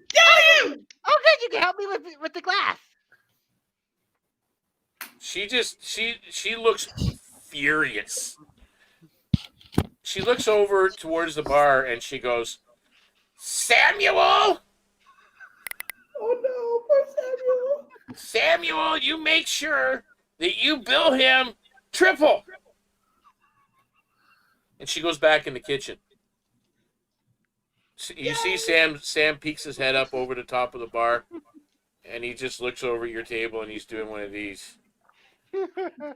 Get him! Oh, good, you can help me with the glass. She looks furious. She looks over towards the bar and she goes, Samuel! Oh no, poor Samuel. Samuel, you make sure that you bill him triple. And she goes back in the kitchen. You see Sam peeks his head up over the top of the bar, and he just looks over at your table and he's doing one of these.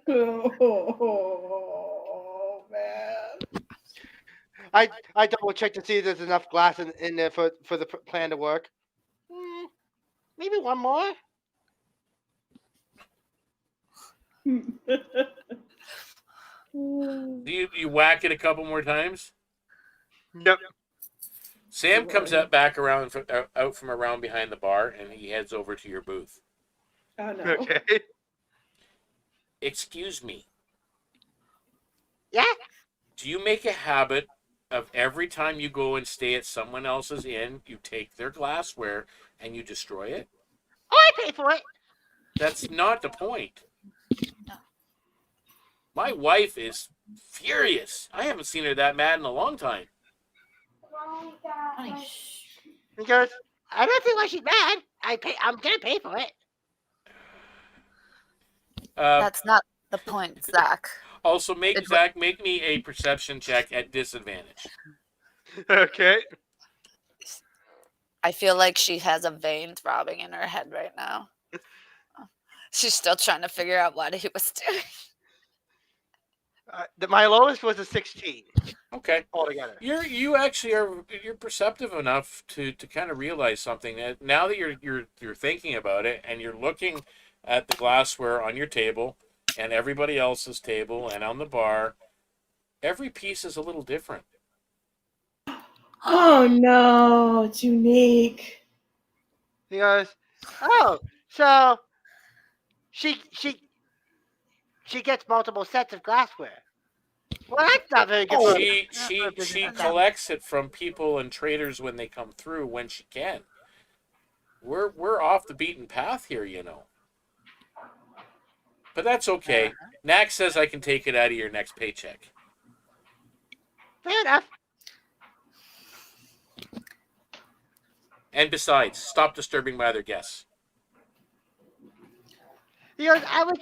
Oh man. I double check to see if there's enough glass in there for the plan to work. Maybe one more. You whack it a couple more times? Nope. Sam comes back around out from around behind the bar, and he heads over to your booth. Oh no. Okay. Excuse me. Yeah. Do you make a habit of every time you go and stay at someone else's inn, you take their glassware and you destroy it? Oh, I pay for it. That's not the point. My wife is furious. I haven't seen her that mad in a long time. He goes, I don't think why she's mad. I'm gonna pay for it. That's not the point, Zakk. Also, Zakk make me a perception check at disadvantage. Okay. I feel like she has a vein throbbing in her head right now. She's still trying to figure out what he was doing. My lowest was a 16. Okay. Altogether. You're perceptive enough to kind of realize something that now that you're thinking about it and you're looking at the glassware on your table and everybody else's table and on the bar, every piece is a little different. Oh no, it's unique. He goes, oh, so she gets multiple sets of glassware. Well, that's not very good. She collects it from people and traders when they come through when she can. We're off the beaten path here, you know. But that's okay. Nack says I can take it out of your next paycheck. Fair enough. And besides, stop disturbing my other guests. He goes, I was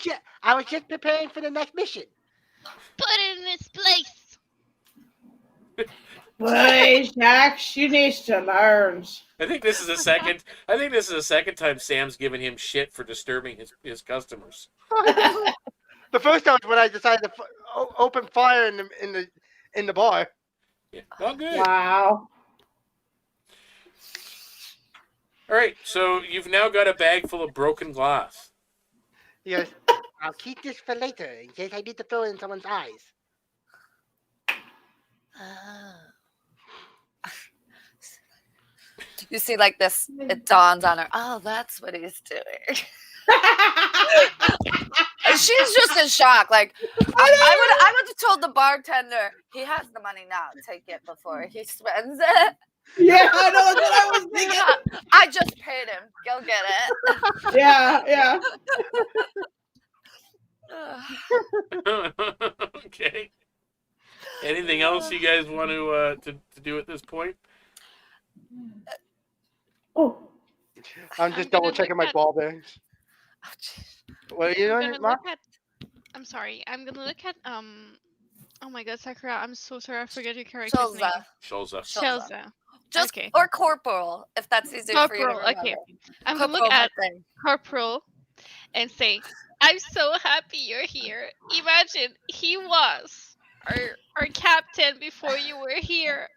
just preparing for the next mission. Put it in its place. Boy, Jack, she needs to learn. I think this is the second time Sam's given him shit for disturbing his customers. The first time was when I decided to open fire in the bar. Yeah, all good. Wow. All right, so you've now got a bag full of broken glass. He goes, I'll keep this for later in case I need to throw it in someone's eyes. You see, like this, it dawns on her. Oh, that's what he's doing. And she's just in shock. Like, I would have told the bartender, he has the money now. Take it before he spends it. Yeah, I know. That's what I was thinking. I just paid him. Go get it. Yeah. Okay. Anything else you guys want to do at this point? Oh. I'm just double checking my ball bearings. Oh, geez. What are you I'm doing, gonna Mark? look at. I'm sorry. I'm gonna look at Oh my God, Sakura! I'm so sorry. I forget your character's name. Shulza. Shulza. Just Okay. or corporal, if that's easier for you to Corporal. remember. Okay. I'm gonna Corporal look at thing. Corporal and say, "I'm so happy you're here. Imagine he was our captain before you were here."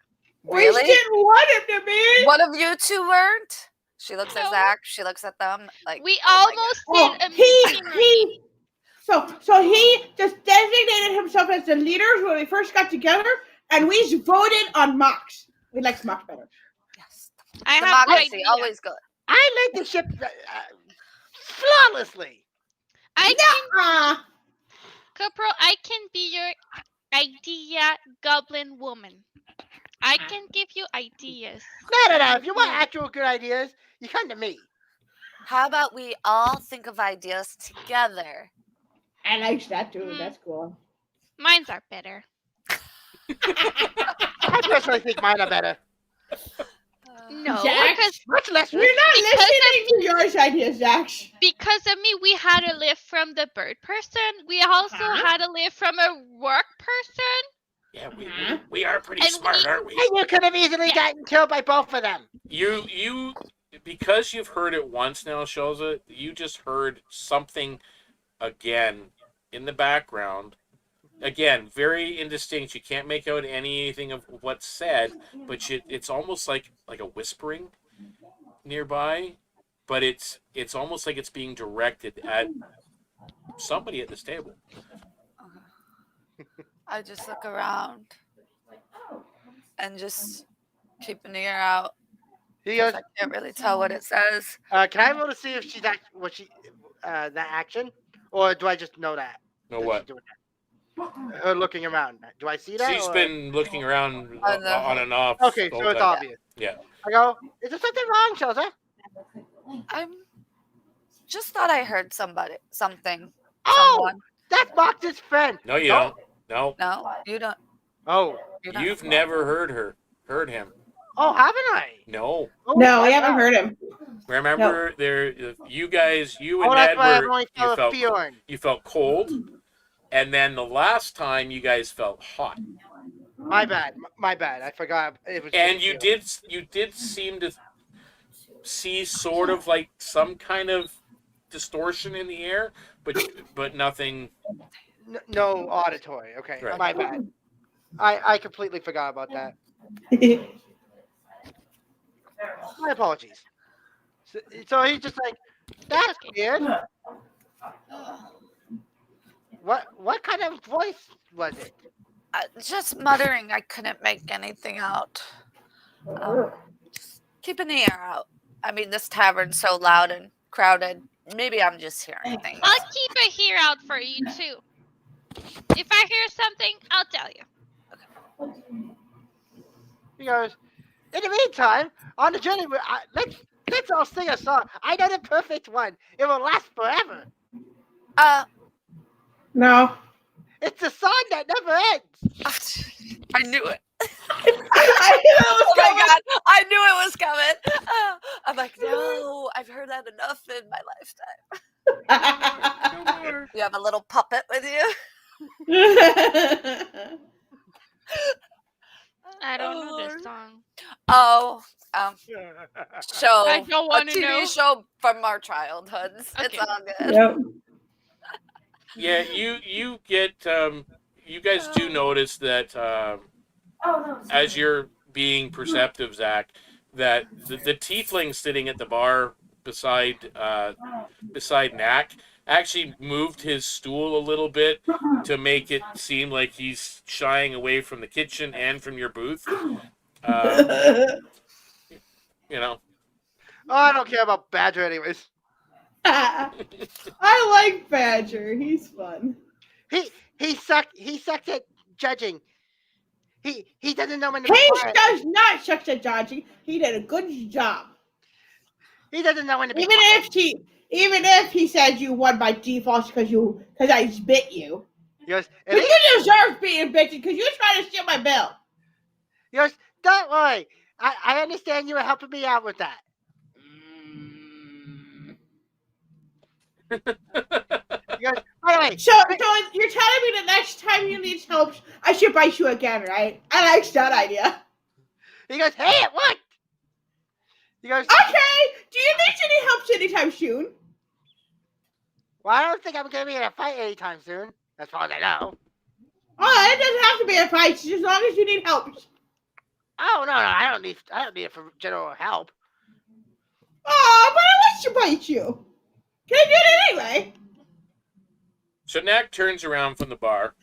We didn't want him to be. One of you two weren't? She looks at No. Zakk. She looks at them like We oh my almost did a meeting. So he just designated himself as the leaders when we first got together. and we voted on Moxx. We like Moxx better. Yes. I have an Democracy, idea. always good. I led the ship flawlessly. I can, Uh, Corporal, I can be your idea goblin woman. I can give you ideas. No. If you want actual good ideas, you come to me. How about we all think of ideas together? I like that too. That's cool. Mines are better. I personally think mine are better. No, Jack? because Much less You're not Because listening to yours ideas, Zach. of me, we had a lift from the bird person. We also had a lift from a work person. Yeah, we are pretty And smart, we- aren't we? And you could have easily gotten killed by both of them. You because you've heard it once now, Shulza, you just heard something again in the background. Again, very indistinct. You can't make out anything of what's said, but it's almost like a whispering nearby, but it's almost like it's being directed at somebody at this table. I just look around and just keep an ear out. He 'Cause goes, I can't really tell what it says. can I roll to see if she's that action, or do I just know that? Know that what? she's doing that? Her looking around. Do I see that? She's or- been looking around On the- on and off. Okay, the so whole it's time. obvious. Yeah. I go, is there something wrong, Shulza? I'm just thought I heard something. Oh, Someone. that's Mox's friend. No, you don't. No, No, you don't. Oh, You don't. you've never heard him. oh, haven't I? No. Oh, No, we my haven't God. heard him. Remember, you guys, you Oh, and that's Ned why I've were only felt a feeling. you felt cold, and then the last time you guys felt hot, My bad. I forgot. It was. and just a you did seem to see sort of like some kind of distortion in the air, but nothing. feeling. No auditory. Okay, Right. my bad. I completely forgot about that. My apologies. So he's just like, that's weird. What kind of voice was it? Just muttering. I couldn't make anything out. Just keep an ear out. I mean, this tavern's so loud and crowded. Maybe I'm just hearing things. I'll keep a ear out for you too. If I hear something, I'll tell you. He goes, in the meantime, on the journey, let's all sing a song. I know the perfect one. It will last forever. No. It's a song that never ends. I knew it. I knew it was Oh my coming. god, I knew it was coming. I'm like, no, I've heard that enough in my lifetime. You have a little puppet with you? I don't Oh, know Lord. this song. Oh, show. I don't A want to TV know. show from our childhoods. It's Okay. all good. Yep. Yeah, you get you guys do notice that as you're being perceptive, Zakk, that the tiefling sitting at the bar beside Knack actually moved his stool a little bit to make it seem like he's shying away from the kitchen and from your booth. You know. Oh, I don't care about Badger anyways. I like Badger. He's fun. He sucked at judging. He doesn't know when to be He quiet. does not suck at judging. He did a good job. He doesn't know when to be Even quiet. if he says you won by default because I bit you. He goes, at But least, you deserve being bitten because you tried to steal my bill. he goes, don't worry. I understand you were helping me out with that. He goes, by the way, So you're telling me the next time you need help, I should bite you again, right? I like that idea. he goes, hey, it worked. He goes, Okay. Do you need any help anytime soon? well, I don't think I'm gonna be in a fight anytime soon. As far as I know. Oh, it doesn't have to be a fight, just as long as you need help. Oh no, I don't need it for general help. Oh, but I want to bite you. Can I do it anyway? So Knack turns around from the bar,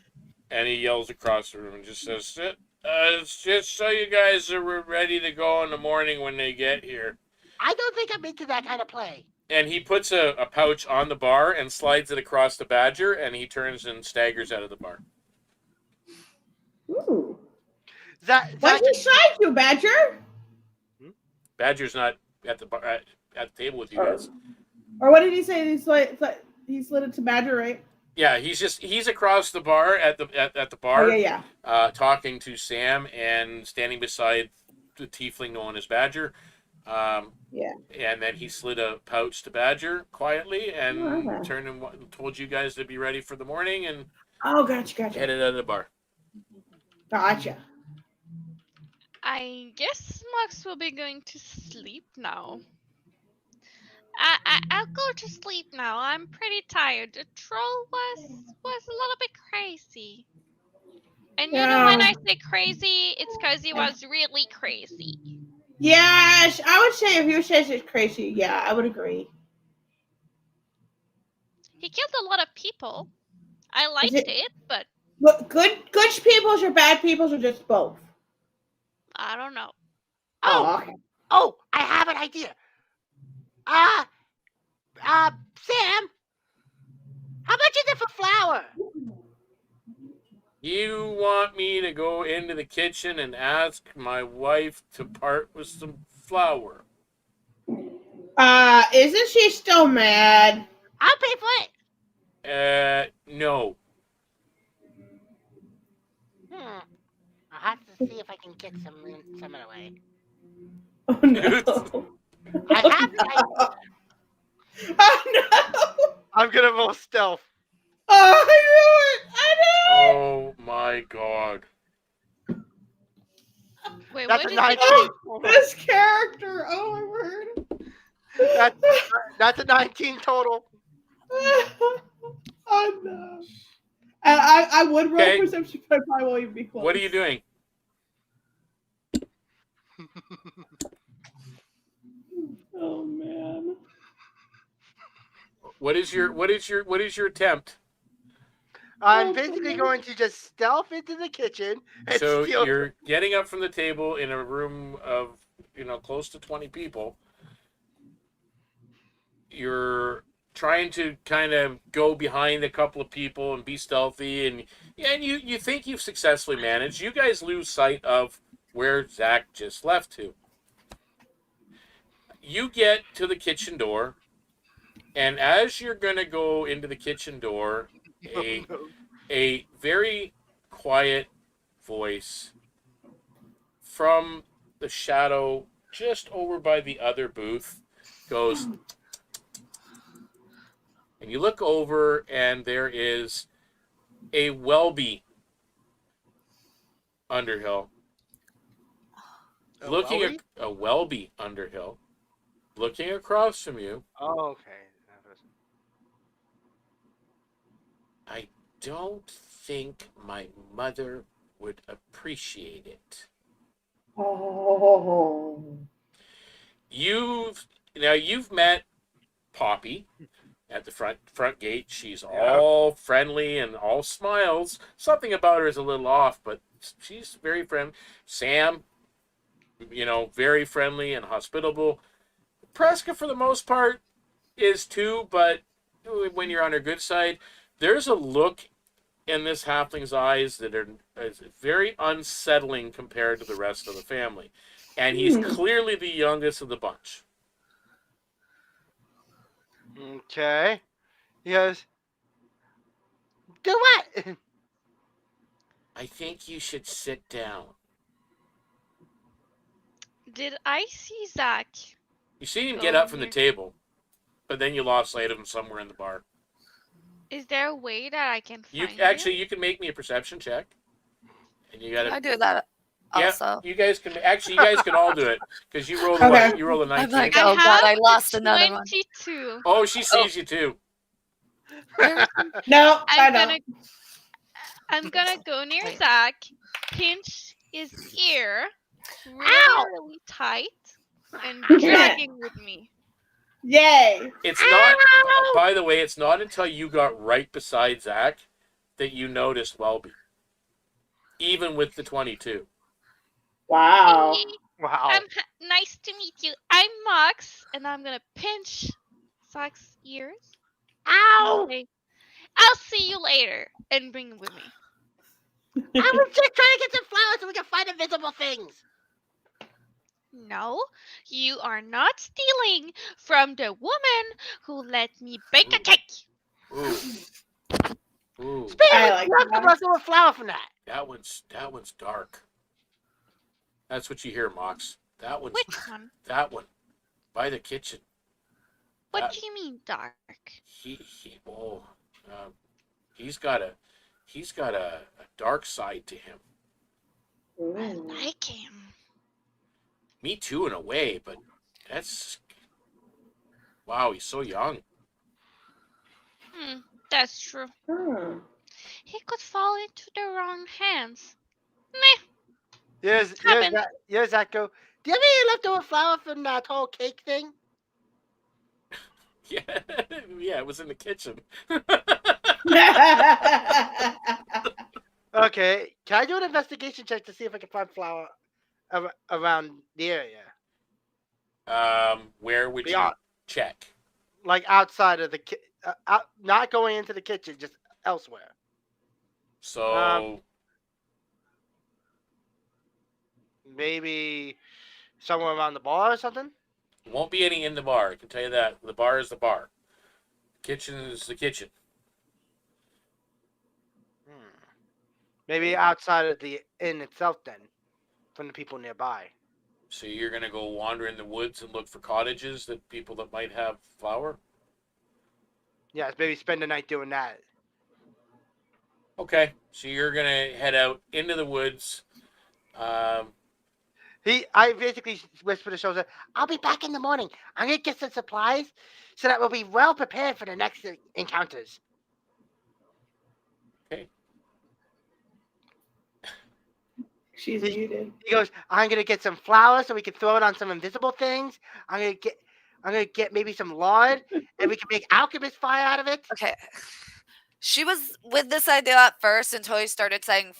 and he yells across the room and just says, It's just so you guys are ready to go in the morning when they get here. I don't think I'm into that kind of play. And he puts a pouch on the bar and slides it across the badger, and he turns and staggers out of the bar. Ooh. Zakk, What's beside you, Badger? Badger's not at the bar at the table with you guys. Or what did he say? He slid it to Badger, right? Yeah, he's across the bar at the bar. Oh, yeah. Talking to Sam and standing beside the tiefling known as Badger. Yeah. And then he slid a pouch to Badger quietly and Okay. turned and told you guys to be ready for the morning and Oh, gotcha. headed out of the bar. Gotcha. I guess Moxx will be going to sleep now. I'll go to sleep now. I'm pretty tired. The troll was a little bit crazy. And you know when I say crazy, it's because he was really crazy. Yeah, I would say if you says it's crazy, yeah, I would agree. He killed a lot of people. I liked it, but Look, good peoples or bad peoples or just both? I don't know. Oh, Okay. oh, I have an idea. Sam, how much is it for flour? You want me to go into the kitchen and ask my wife to part with some flour? Isn't she still mad? I'll pay for it. No. I'll have to see if I can get some away. Oh no. I have an idea. Oh no. I'm gonna roll stealth. Oh, I knew it. Oh my god. Wait, That's what a did you 19. Oh, this character. Oh my word. That's a 19 total. Oh no. And I would roll Okay. perception, but I probably won't even be close. What are you doing? Oh man. What is your attempt? I'm basically going to just stealth into the kitchen and So steal. you're getting up from the table in a room of, close to 20 people. You're trying to kind of go behind a couple of people and be stealthy, and you think you've successfully managed. You guys lose sight of where Zakk just left to. You get to the kitchen door, and as you're going to go into the kitchen door, a very quiet voice from the shadow just over by the other booth goes, and you look over, and there is a Welby Underhill. A Welby Underhill. Looking across from you. Oh, okay. I don't think my mother would appreciate it. Oh. You've met Poppy at the front gate. She's all friendly and all smiles. Something about her is a little off, but she's very friendly. Sam, very friendly and hospitable. Preska, for the most part, is too, but when you're on her good side, there's a look in this halfling's eyes that is very unsettling compared to the rest of the family. And he's clearly the youngest of the bunch. Okay. He goes, do what? I think you should sit down. Did I see Zakk? You see him get up from the table, but then you lost sight of him somewhere in the bar. Is there a way that I can find You can make me a perception check. And you got I to. do that also. You guys can all do it because you rolled Okay. you rolled a 19. I'm like, oh god, I lost another one. 22. Oh, she sees you too. No, I don't. I'm gonna go near Wait. Zakk, pinch his ear really tight, and drag him with me. Yay. It's not. By the way, it's not until you got right beside Zakk that you noticed Welby. Even with the 22. Wow. Wow. Nice to meet you. I'm Moxx, and I'm gonna pinch Zakk's ears. Ow! Okay. I'll see you later, and bring him with me. I was just trying to get some flowers so we can find invisible things. No, you are not stealing from the woman who let me bake a cake. Ooh. Ooh. Speaking I of like which, that. let's do a flower from that. That one's dark. That's what you hear, Moxx. That one's Which one? that one. By the kitchen. What That- do you mean dark? He's got a dark side to him. I Ooh. like him. Me too, in a way, but that's wow. He's so young. That's true. Hmm. He could fall into the wrong hands. Meh. Here's Happened. Zakk go. Do you have any leftover flour from that whole cake thing? Yeah, yeah. It was in the kitchen. Okay, can I do an investigation check to see if I can find flour around the area? Where would you Beyond. check? Like outside of the not going into the kitchen, just elsewhere. So Maybe somewhere around the bar or something. won't be any in the bar. I can tell you that. The bar is the bar. Kitchen is the kitchen. Maybe outside of the inn itself, then, from the people nearby. So you're gonna go wander in the woods and look for cottages that people that might have flour. Yes, maybe spend the night doing that. Okay, so you're gonna head out into the woods. I basically whispered to Shulza, I'll be back in the morning. I'm gonna get some supplies so that we'll be well prepared for the next encounters. She's muted. he goes, I'm gonna get some flour so we can throw it on some invisible things. I'm gonna get maybe some lard and we can make alchemist fire out of it. Okay. She was with this idea at first until he started saying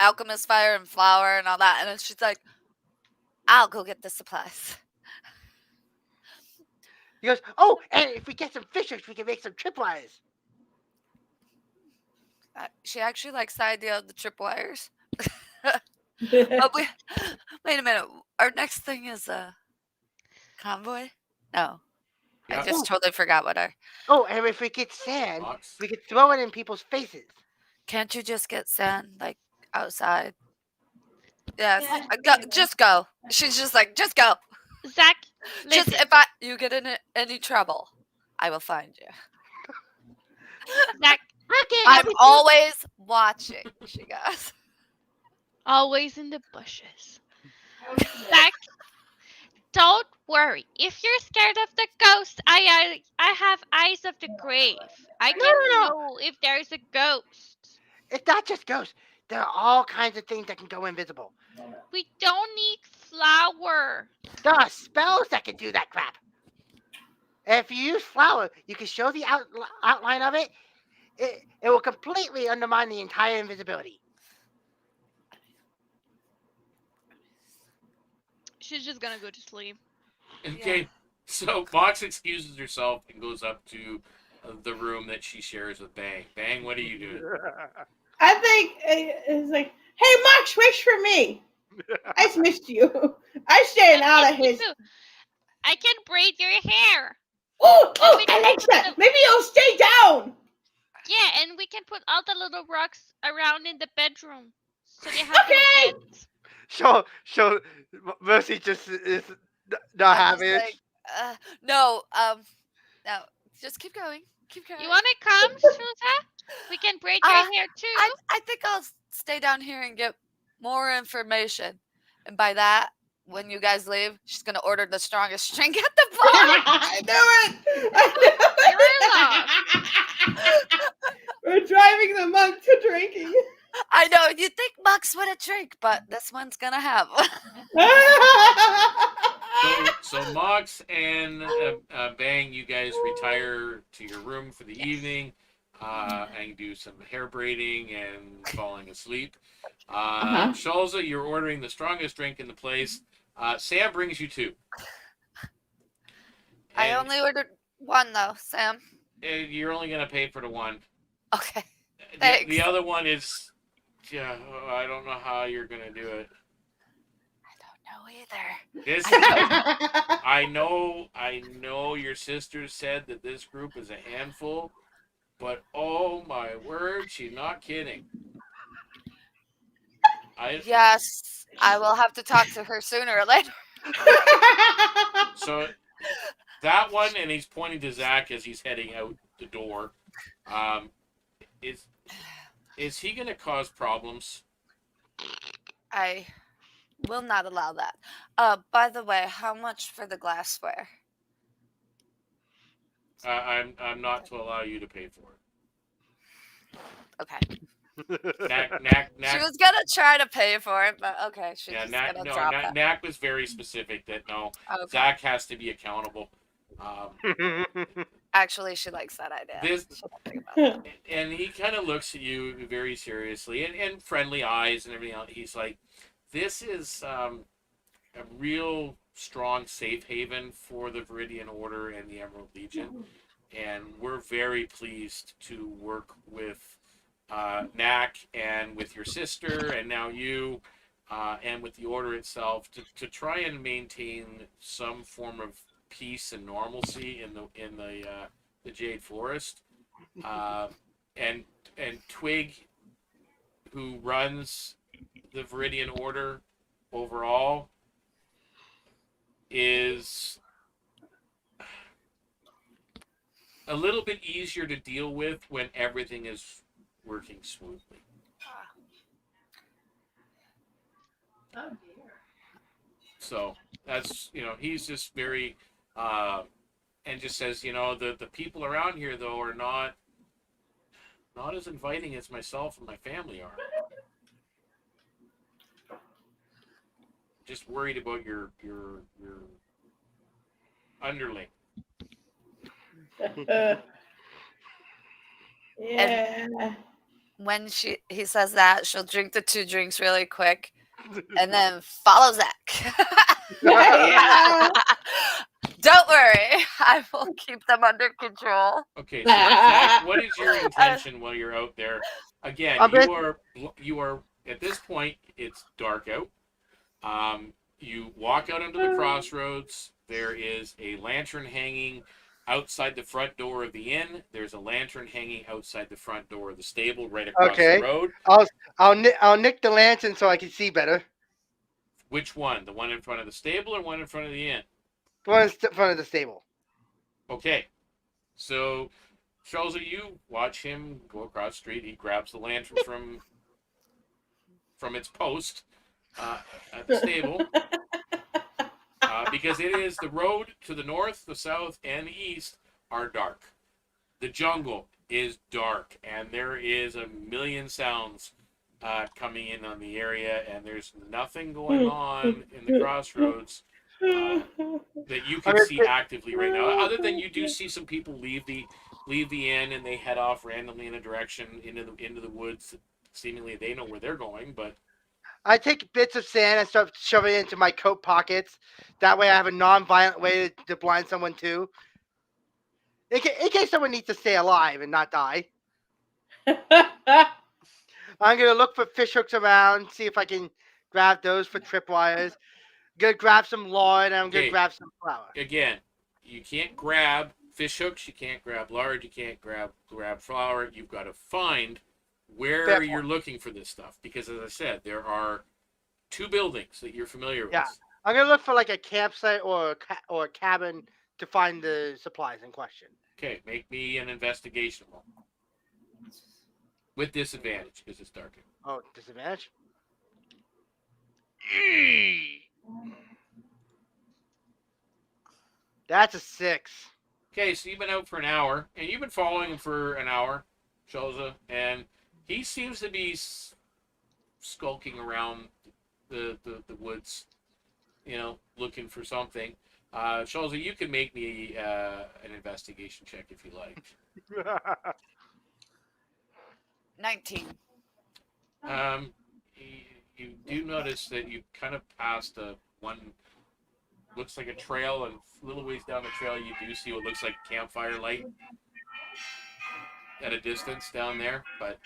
alchemist fire and flour and all that. And then she's like, I'll go get the supplies. He goes, oh, and if we get some fishers, we can make some tripwires. She actually likes the idea of the tripwires. But wait a minute. Our next thing is a convoy? No. Yeah. I just totally forgot what our... Oh, and if we get sand, Moxx. we could throw it in people's faces. Can't you just get sand, like, outside? Yes. Yeah. Just go. She's just like, just go. Zakk, Just listen. if you get in any trouble, I will find you. Zakk, Okay, I'm always watching, she goes. always in the bushes. Zakk, don't worry. If you're scared of the ghost, I have eyes of the grave. I can No. know if there's a ghost. It's not just ghosts. There are all kinds of things that can go invisible. We don't need flour. There are spells that can do that crap. And if you use flour, you can show the outline of it. It will completely undermine the entire invisibility. She's just gonna go to sleep. Okay, so Moxx excuses herself and goes up to the room that she shares with Bang. Bang, what are you doing? I think it's like, hey, Moxx, wait for me. I just missed you. I stayed out of his. I can braid your hair. Oh, I like that. Maybe you'll stay down. Yeah, and we can put all the little rocks around in the bedroom. So they have Okay. no beds. So Mercy just is not having it. No, just keep going. Keep going. You want to come, Shulza? We can braid your hair too. I think I'll stay down here and get more information. And by that, when you guys leave, she's going to order the strongest drink at the bar. I knew it. We're driving the monk to drinking. I know. You'd think Moxx would have drink, but this one's going to have. So Moxx and Bang, you guys retire to your room for the evening. and do some hair braiding and falling asleep. Uh-huh. Shulza, you're ordering the strongest drink in the place. Sam brings you 2. I And only ordered 1 though, Sam. you're only going to pay for the one. Okay. The Thanks. other one is, I don't know how you're going to do it. No either. This, I know your sister said that this group is a handful, but oh my word, she's not kidding. Yes, I will have to talk to her sooner or later. So that one, and he's pointing to Zakk as he's heading out the door. Is he going to cause problems? I will not allow that. By the way, how much for the glassware? I'm not to allow you to pay for it. Okay. Knack. She was gonna try to pay for it, but okay, she's just gonna drop it. Knack was very specific that no, Okay. Zakk has to be accountable. Actually, she likes that idea. This, She'll think about that. and he kind of looks at you very seriously and friendly eyes and everything else. He's like, this is a real strong safe haven for the Viridian Order and the Emerald Legion, and we're very pleased to work with Knack and with your sister and now you and with the Order itself to try and maintain some form of peace and normalcy in the Jade Forest. And Twig, who runs the Viridian Order overall, is a little bit easier to deal with when everything is working smoothly. Oh dear. So that's, he's just very and just says, the people around here though are not as inviting as myself and my family are. Just worried about your underling. Yeah. When he says that, she'll drink the 2 drinks really quick, and then follow Zakk. Yeah. Don't worry, I will keep them under control. Okay, so Zakk, what is your intention while you're out there? Again, you are at this point. It's dark out. You walk out onto the crossroads. There is a lantern hanging outside the front door of the inn. There's a lantern hanging outside the front door of the stable, right across the road. I'll nick the lantern so I can see better. Which one? The one in front of the stable or one in front of the inn? The one in front of the stable. Okay. So, Shulza, you watch him go across the street. He grabs the lantern from its post at the stable. Because it is the road to the north, the south, and the east are dark. The jungle is dark, and there is a million sounds coming in on the area, and there's nothing going on in the crossroads that you can see actively right now. Other than you do see some people leave the inn and they head off randomly in a direction into the woods. Seemingly they know where they're going, but I take bits of sand and start shoving it into my coat pockets. That way I have a non-violent way to blind someone too. In case someone needs to stay alive and not die. I'm going to look for fish hooks around, see if I can grab those for tripwires. I'm going to grab some lard, and I'm going to grab some flour. Again, you can't grab fish hooks, you can't grab lard, you can't grab flour. You've got to find where you're looking for this stuff. Because as I said, there are 2 buildings that you're familiar with. Yeah. I'm going to look for like a campsite or a cabin to find the supplies in question. Okay, make me an investigation roll. With disadvantage, because it's dark. Oh, disadvantage? That's a 6. Okay, so you've been out for an hour, and you've been following him for an hour, Shulza, and he seems to be skulking around the woods, looking for something. Shulza, you can make me an investigation check if you like. 19. You do notice that you kind of passed one, looks like a trail, and a little ways down the trail you do see what looks like campfire light at a distance down there, but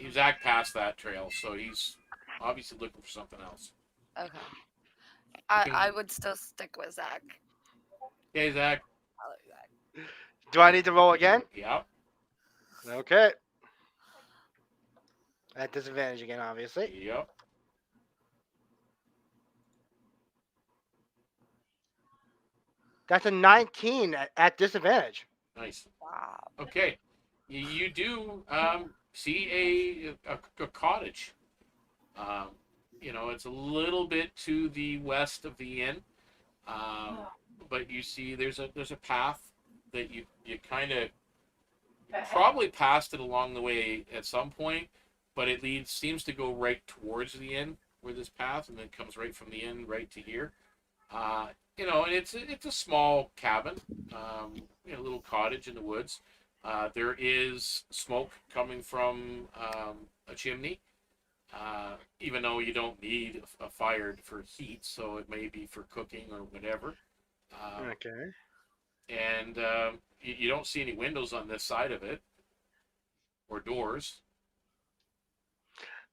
Zakk passed that trail, so he's obviously looking for something else. Okay. I would still stick with Zakk. Okay, Zakk. I like Zakk. Do I need to roll again? Yeah. Okay. At disadvantage again, obviously. Yep. That's a 19 at disadvantage. Nice. Wow. Okay. You do see a cottage. It's a little bit to the west of the inn, but you see there's a path that you kind of probably passed it along the way at some point, but it seems to go right towards the inn where this path, and then comes right from the inn right to here. And it's a small cabin, a little cottage in the woods. There is smoke coming from a chimney, even though you don't need a fire for heat, so it may be for cooking or whatever. Okay. And you don't see any windows on this side of it, or doors.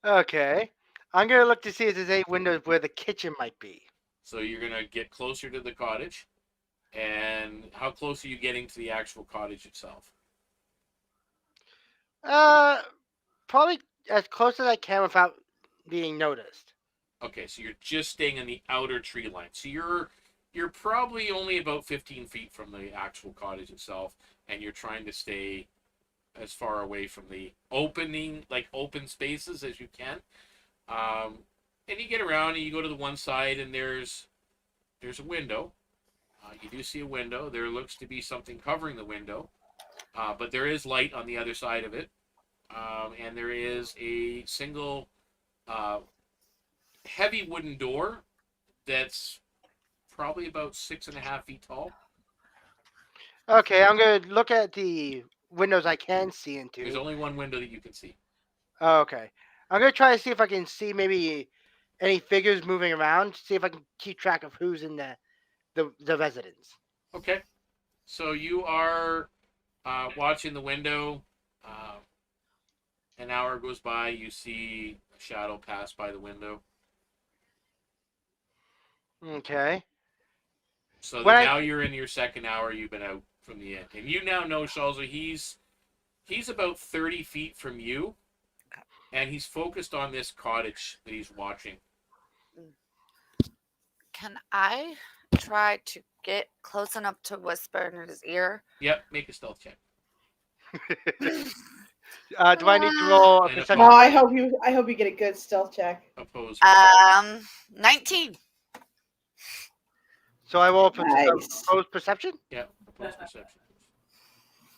Okay. I'm going to look to see if there's any windows where the kitchen might be. So you're going to get closer to the cottage. And how close are you getting to the actual cottage itself? Probably as close as I can without being noticed. Okay, so you're just staying in the outer tree line. So you're probably only about 15 feet from the actual cottage itself, and you're trying to stay as far away from the open spaces as you can. And you get around and you go to the one side, and there's a window. You do see a window. There looks to be something covering the window, but there is light on the other side of it. And there is a single heavy wooden door that's probably about 6.5 feet tall. Okay, I'm going to look at the windows I can see into. There's only one window that you can see. Oh, okay. I'm going to try to see if I can see maybe any figures moving around, see if I can keep track of who's in the residence. Okay. So you are watching the window. An hour goes by. You see a shadow pass by the window. Okay. So When now you're in your second hour. You've been out from the inn. And you now know, Shulza, he's about 30 feet from you. And he's focused on this cottage that he's watching. Can I try to get close enough to whisper in his ear? Yep, make a stealth check. Do I need to roll a And perception? Oh, I hope you get a good stealth check. Opposed. 19. So I roll Nice. perception? Yeah, opposed perception.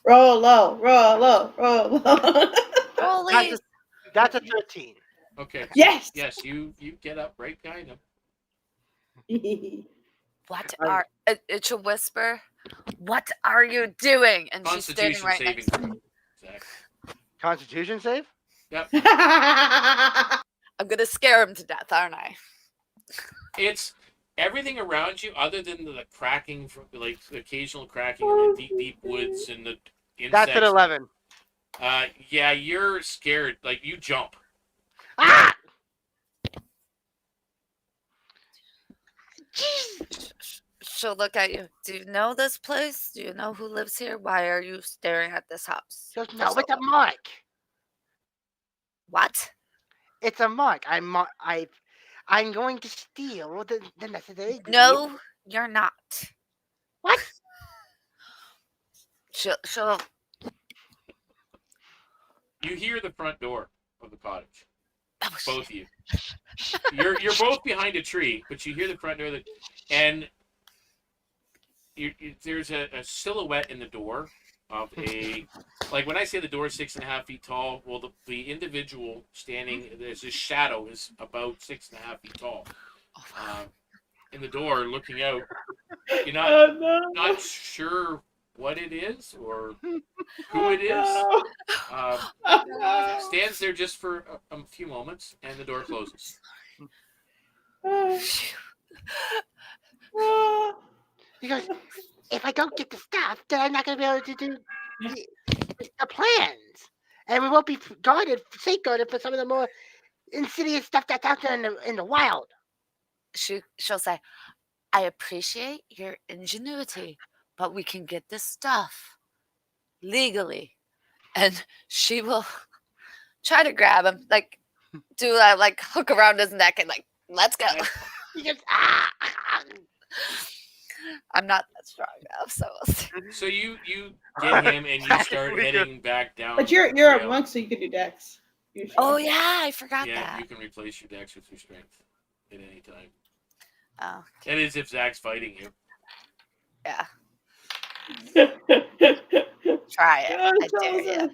Roll low, roll low, roll low. Holy. That's a 13. Okay. Yes. Yes, you get up right behind him. What are it's a whisper? What are you doing? And she's standing Constitution right saving next to me. throw. Zakk. Constitution save? Yep. I'm gonna scare him to death, aren't I? It's everything around you, other than the cracking, from like the occasional cracking in the deep woods and the insects. That's an 11. Yeah, you're scared. Like you jump. Ah! She'll look at you. Do you know this place? Do you know who lives here? Why are you staring at this house? Just no, it's a mark. What? It's a mark. I'm going to steal the necessary. No, you're not. What? She'll. You hear the front door of the cottage. Oh, Both of you. You're both behind a tree, but you hear the front door, and there's a silhouette in the door of a, like when I say the door is 6.5 feet tall, well the individual standing, there's a shadow is about 6.5 feet tall. In the door, looking out. You're not sure what it is or who it is. Stands there just for a few moments, and the door closes. He goes, if I don't get the stuff, then I'm not going to be able to do the plans. And we won't be safeguarded for some of the more insidious stuff that's out there in the wild. She'll say, I appreciate your ingenuity, but we can get this stuff legally. And she will try to grab him, like, do that, like, hook around his neck and, like, let's go. He goes, I'm not that strong enough, so we'll see. So you get him and you start heading back down. But you're the a trail. monk, so you can do dex. Usually. Oh, yeah, I forgot Yeah, that. you can replace your dex with your strength at any time. Oh, That is if Zack's fighting you. yeah. Try it. I dare you.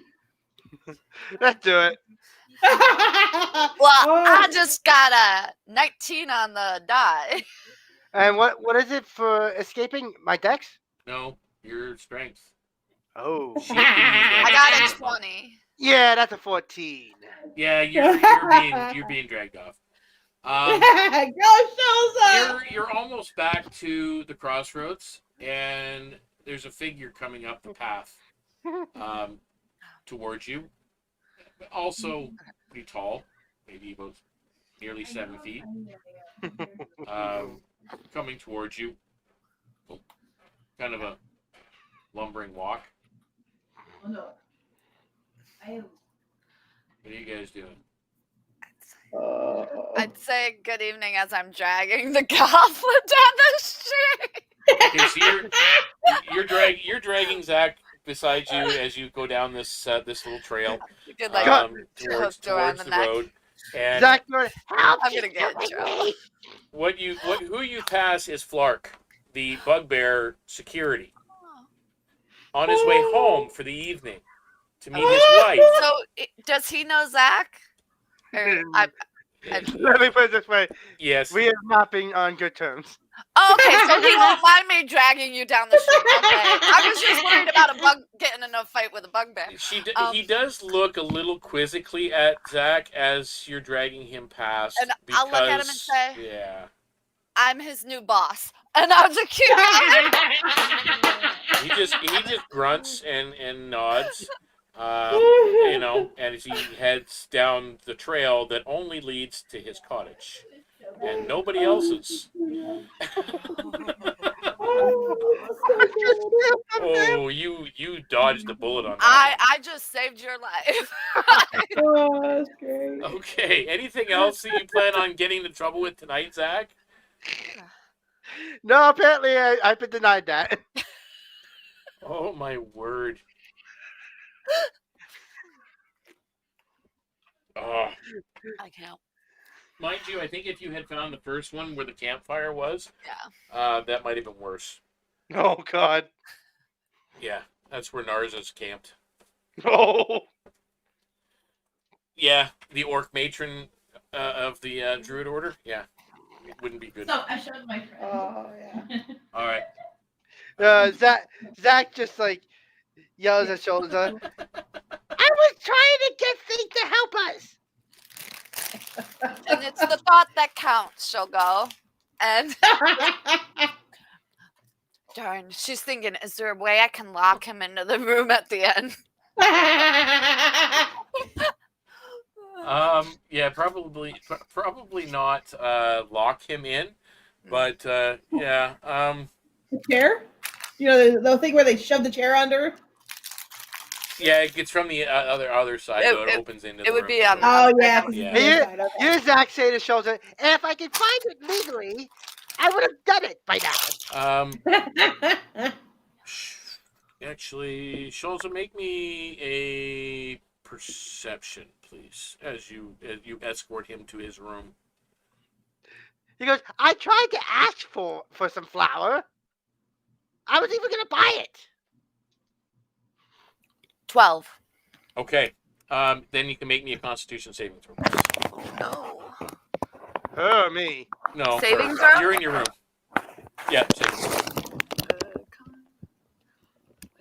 Let's do it. Well, I just got a 19 on the die. And what is it for escaping? My dex? No, your strength. Oh. She can use that. I got a 20. Yeah, that's a 14. Yeah, you're being dragged off. Go, Shulza! You're almost back to the crossroads, and there's a figure coming up the path towards you. Also pretty tall, maybe about nearly 7 feet. Coming towards you. Kind of a lumbering walk. What are you guys doing? I'd say good evening as I'm dragging the goblin down the street. Okay, so you're dragging Zakk beside you as you go down this little trail You could like towards hook around the the neck. road. And Zakk, help! I'm gonna get in trouble. who you pass is Flark, the bugbear security, on his way home for the evening to meet his wife. So does he know Zakk? Or Let me put it this way. Yes. We are not being on good terms. Okay, so he won't mind me dragging you down the street. Okay. I was just worried about a bug getting in a fight with a bugbear. He does look a little quizzically at Zakk as you're dragging him past. And I'll look at him and say, yeah. I'm his new boss. And I'll just keep going. He just grunts and nods. You know, and as he heads down the trail that only leads to his cottage and nobody else's. Oh, you dodged the bullet on that. I just saved your life. Oh, that's great. Okay, anything else that you plan on getting in trouble with tonight, Zakk? No, apparently I've been denied that. Oh my word. Oh. I can't. Mind you, I think if you had found the first one where the campfire was, Yeah. that might have been worse. Oh, God. Yeah, that's where Narza's camped. Oh. Yeah, the orc matron of the druid order. Yeah, it wouldn't be good. So I showed my friend. Oh, yeah. All right. Zakk just like yells at Shulza. I was trying to get things to help us. And it's the thought that counts, she'll go. And darn, she's thinking, is there a way I can lock him into the room at the end? Yeah, probably not lock him in, but yeah. The chair? You know, the thing where they shove the chair under? Yeah, it gets from the other side, so it opens into the room. It would be on the Oh, other yeah. side. 'cause Yeah. it's You, inside, okay. you Zakk say to Shulza, And if I could find it legally, I would have done it by now. Actually, Shulza, make me a perception, please, as you escort him to his room. He goes, I tried to ask for some flour. I was even going to buy it. 12. Okay. Then you can make me a Constitution saving throw. Please. No. oh, me. No. Saving throw? You're in your room. Yeah, saving throw.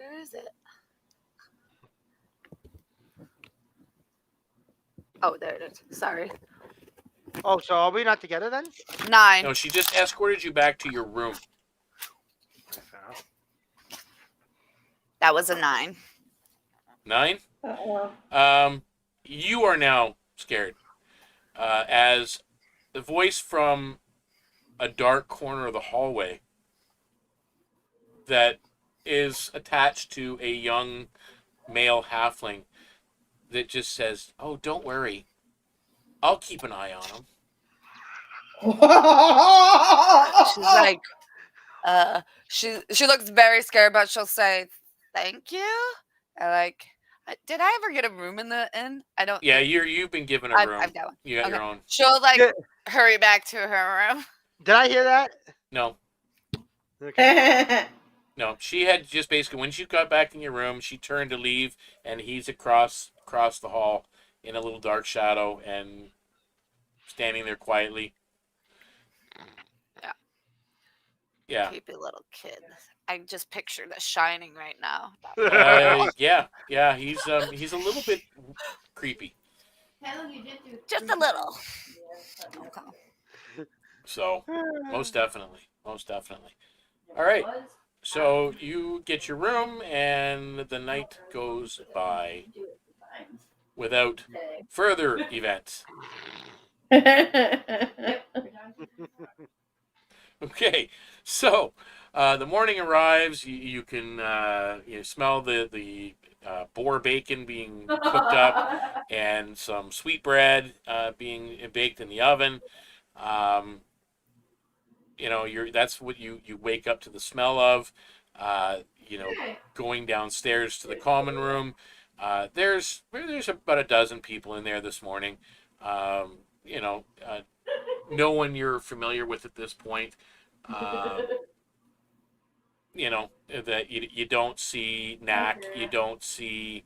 Where is it? Oh, there it is. Sorry. Oh, so are we not together then? 9. No, she just escorted you back to your room. That was a 9. 9? Uh-oh. You are now scared. As the voice from a dark corner of the hallway that is attached to a young male halfling that just says, "Oh, don't worry. I'll keep an eye on him." She's like, she looks very scared, but she'll say, "Thank you." And like, did I ever get a room in the inn? I don't. Yeah, you've been given a room. I've got one. You got Okay. your own. She'll like Yeah. hurry back to her room. Did I hear that? No, Okay. no. She had just basically when she got back in your room, she turned to leave, and he's across the hall in a little dark shadow and standing there quietly. Yeah. Yeah. Creepy little kid. I just picture The Shining right now. Yeah. He's a little bit creepy. Just a little. So most definitely. All right. So you get your room, and the night goes by without further events. Okay, so the morning arrives. You can smell the boar bacon being cooked up and some sweetbread being baked in the oven. That's what you wake up to the smell of. Going downstairs to the common room. There's about a dozen people in there this morning. No one you're familiar with at this point. That you don't see Knack, you don't see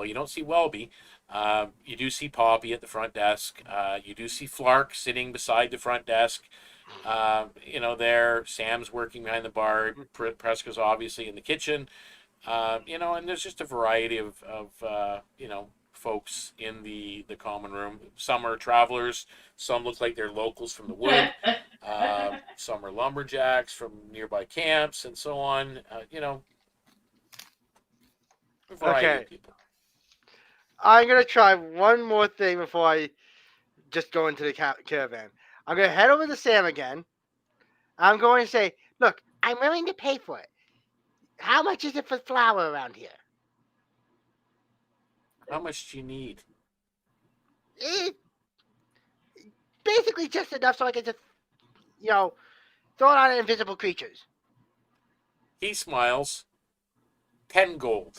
you don't see Welby. You do see Poppy at the front desk. You do see Flark sitting beside the front desk. There Sam's working behind the bar. Preska's obviously in the kitchen. And there's just a variety of folks in the common room. Some are travelers. Some look like they're locals from the wood. Some are lumberjacks from nearby camps and so on. A variety of people. I'm going to try one more thing before I just go into the caravan. I'm going to head over to Sam again. I'm going to say, look, I'm willing to pay for it. How much is it for flour around here? How much do you need? Basically just enough so I can just, throw it on invisible creatures. He smiles. 10 gold.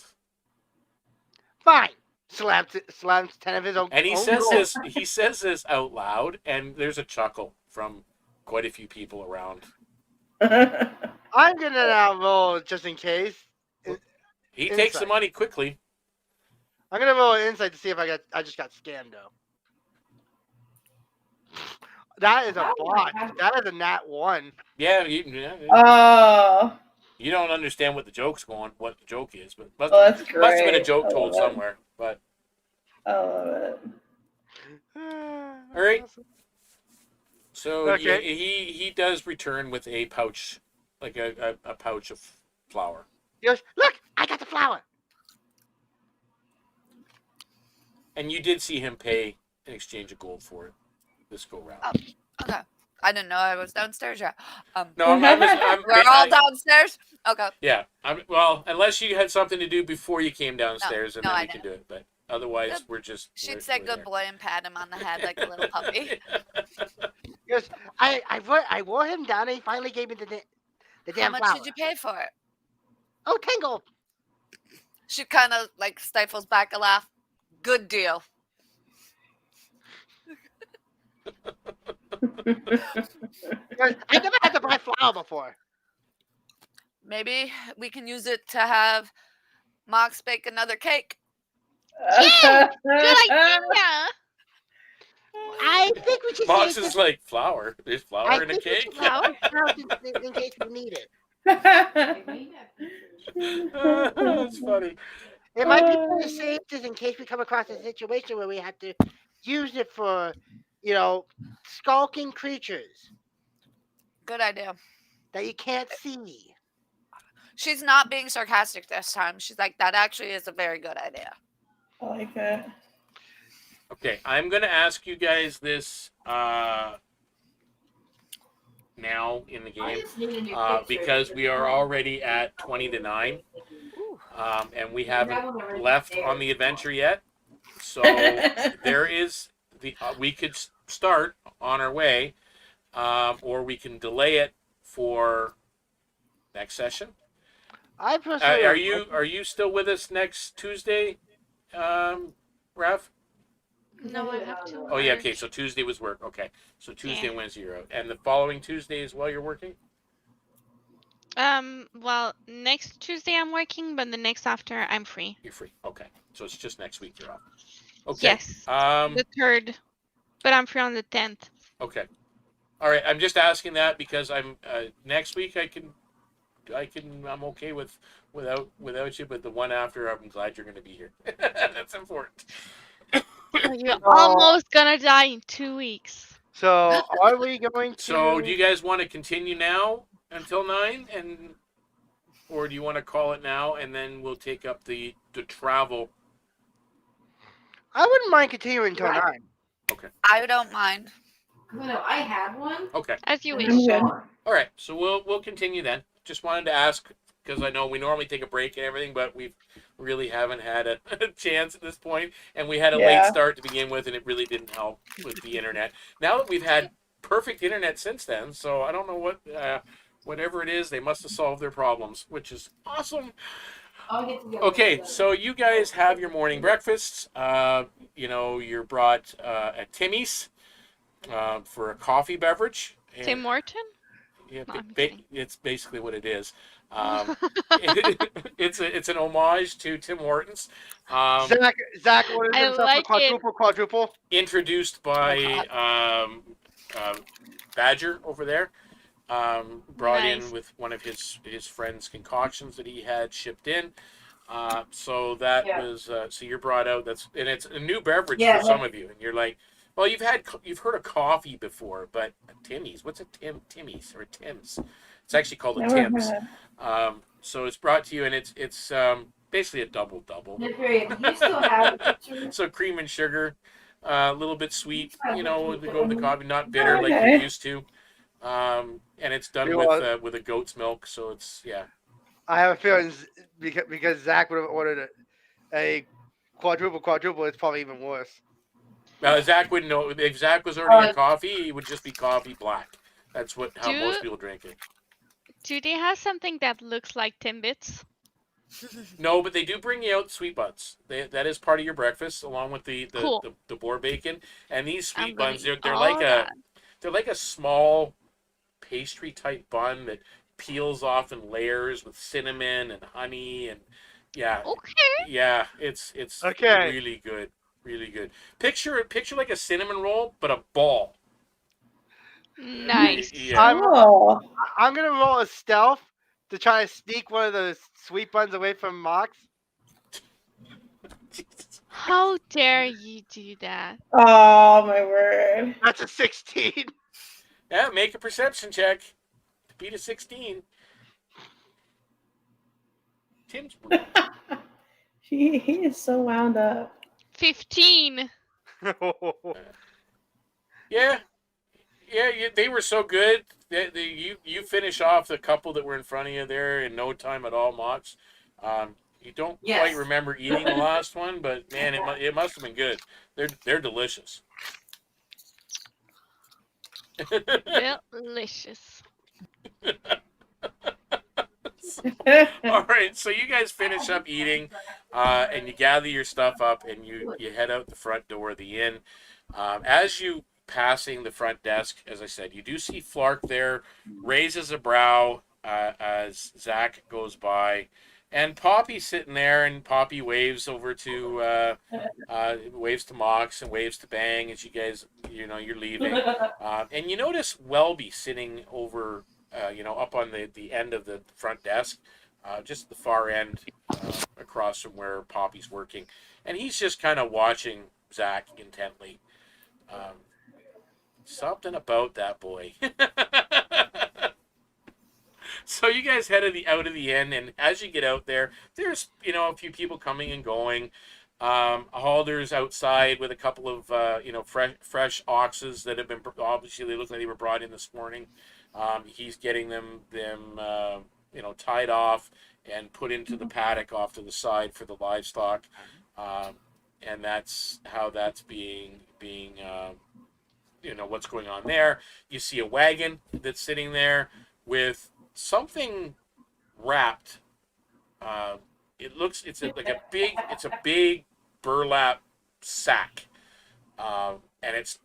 fine. Slams 10 of his own. And he own says gold. this. He says this out loud, and there's a chuckle from quite a few people around. I'm going to now roll just in case. He takes the Insight. money quickly. I'm going to roll an insight to see if I just got scammed, though. That is a bot. That is a nat 1. Yeah, Oh, you don't understand what the joke is, but must that's great. have been a joke I told love it. somewhere. But I love it. all right. So Okay. he does return with a pouch, like a pouch of flour. He goes, look, I got the flour. And you did see him pay in exchange of gold for it this go round. Okay. I didn't know I was downstairs yet. No, I'm We're all downstairs? Okay. Yeah. Unless you had something to do before you came downstairs, and no, then I we can do it. But otherwise, Good. we're just. She'd say good boy and pat him on the head like a little puppy. He goes, I wore him down and he finally gave me the How damn much flour. did you pay for it? Oh, 10 gold. She kind of like stifles back a laugh. Good deal. He goes, I never had to buy flour before. Maybe we can use it to have Moxx bake another cake. Good idea. I think we should Moxx save is like flour. There's flour in a think we cake. should save this flour in case we need it. That's funny. It might be better saved just in case we come across a situation where we have to use it for, skulking creatures Good idea. that you can't see. She's not being sarcastic this time. She's like, that actually is a very good idea. I like it. Okay, I'm going to ask you guys this now in the game because we are already at 20 to 9 and we haven't left on the adventure yet. So there is we could start on our way or we can delay it for next session. I personally Are you still with us next Tuesday, Raph? No, I have to. Oh yeah, okay. So Tuesday was work. Okay, so Tuesday and Wednesday you're out, and the following Tuesday as well you're working. Well, next Tuesday I'm working, but the next after I'm free. You're free. Okay, so it's just next week you're off. Okay. Yes. The 3rd, but I'm free on the 10th. Okay. All right. I'm just asking that because I'm next week I'm okay without you, but the one after I'm glad you're going to be here. That's important. You're almost gonna die in 2 weeks. So are we going to? So do you guys want to continue now until 9, or do you want to call it now and then we'll take up the travel? I wouldn't mind continuing until 9. Okay. I don't mind. No, I had one. Okay. As you wish. I'm good. All right. So we'll continue then. Just wanted to ask because I know we normally take a break and everything, but we really haven't had a chance at this point, and we had a late start to begin with, and it really didn't help with the internet. Now that we've had perfect internet since then, so I don't know whatever it is, they must have solved their problems, which is awesome. Okay, so you guys have your morning breakfasts. You're brought at Timmy's for a coffee beverage. Tim Horton? Yeah, No, I'm kidding. it's basically what it is. It's an homage to Tim Hortons. Zakk ordered I himself like a quadruple. Introduced by Badger over there. Brought Nice. in with one of his friend's concoctions that he had shipped in. So that was so you're brought out. And it's a new beverage for some of you, and you're like, well, you've heard of coffee before, but Timmy's. What's a Timmy's or Tim's? It's actually called a Tim's. So it's brought to you, and it's basically a double. You still have it. So cream and sugar, a little bit sweet, to go with the coffee, not bitter like you're used to. And it's done with a goat's milk, so it's I have a feeling because Zakk would have ordered a quadruple, it's probably even worse. Zakk wouldn't know. If Zakk was ordering a coffee, it would just be coffee black. That's how most people drink it. Do they have something that looks like Timbits? No, but they do bring you out sweet buns. That is part of your breakfast, along with the Cool. the boar bacon. And these sweet I'm gonna buns, eat they're all like that. they're like a small pastry type bun that peels off in layers with cinnamon and honey and Okay. it's Okay. really good. Really good. Picture like a cinnamon roll, but a ball. Nice. Yeah. I'm gonna roll a stealth to try to sneak one of those sweet buns away from Moxx. How dare you do that? Oh my word. That's a 16. Yeah, make a perception check to beat a 16. Tim's. He is so wound up. 15. Yeah, they were so good. You finish off the couple that were in front of you there in no time at all, Moxx. You don't quite remember eating the last one, but man, it must have been good. They're delicious. Delicious. All right, so you guys finish up eating, and you gather your stuff up, and you head out the front door of the inn. As you passing the front desk, as I said, you do see Flark there, raises a brow as Zakk goes by, and Poppy's sitting there, and Poppy waves over to waves to Moxx and waves to Bang as you guys, you're leaving, and you notice Welby sitting over up on the end of the front desk, just the far end, across from where Poppy's working, and he's just kind of watching Zakk intently. Something about that boy. So you guys head out of the inn, and as you get out there, there's a few people coming and going. Halder's outside with a couple of fresh oxes that have been, obviously they look like they were brought in this morning. He's getting them tied off and put into the paddock off to the side for the livestock, and that's how that's being what's going on there. You see a wagon that's sitting there with something wrapped. It's a big burlap sack, and it's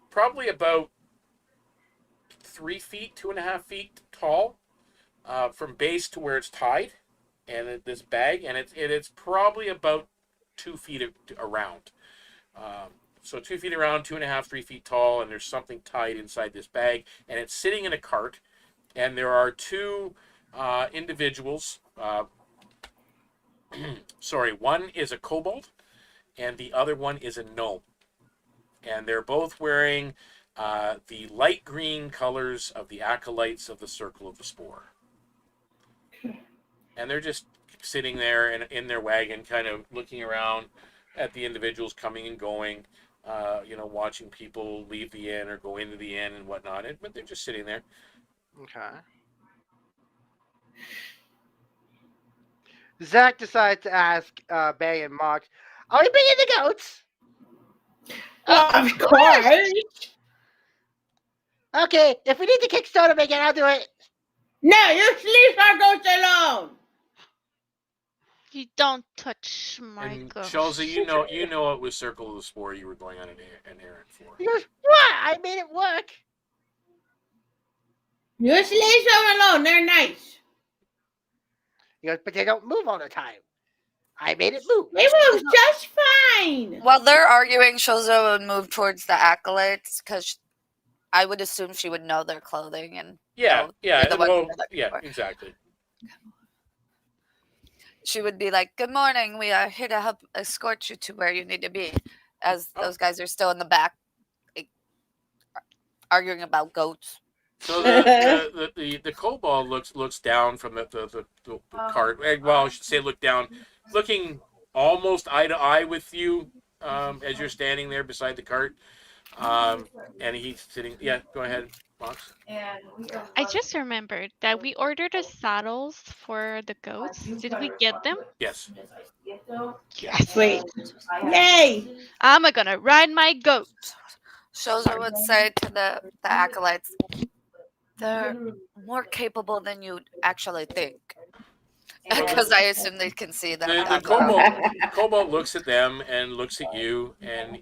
probably about 3 feet, 2.5 feet tall, from base to where it's tied, and this bag, and it's probably about 2 feet around. So 2 feet around, 2.5, 3 feet tall, and there's something tied inside this bag, and it's sitting in a cart, and there are two individuals. Sorry, one is a kobold, and the other one is a gnome, and they're both wearing the light green colors of the acolytes of the Circle of the Spore, and they're just sitting there in their wagon, kind of looking around at the individuals coming and going, watching people leave the inn or go into the inn and whatnot, but they're just sitting there. Okay. Zakk decides to ask Bang and Moxx, "Are we bringing the goats?" Of course. Okay, if we need to kickstart them again, I'll do it. No, you leave our goats alone. You don't touch my And ghost. Shulza, you know it was Circle of the Spore you were going on an errand for. He goes, "What? I made it work." You just leave them alone. They're nice. He goes, "But they don't move all the time. I made it move." They move just fine. While they're arguing, Shulza would move towards the acolytes because I would assume she would know their clothing and Yeah, be the one well, they're looking yeah, for. exactly. She would be like, "Good morning. We are here to help escort you to where you need to be," as those guys are still in the back, like, arguing about goats. So the kobold looks down from the cart. Well, I should say look down, looking almost eye to eye with you as you're standing there beside the cart. And he's sitting. Yeah, go ahead, Moxx. I just remembered that we ordered the saddles for the goats. Did we get them? Yes. Yes. Sweet. Yay. I'm gonna ride my goat. Shulza would say to the acolytes, "They're more capable than you actually think." Because I assume they can see them. The kobold looks at them and looks at you, and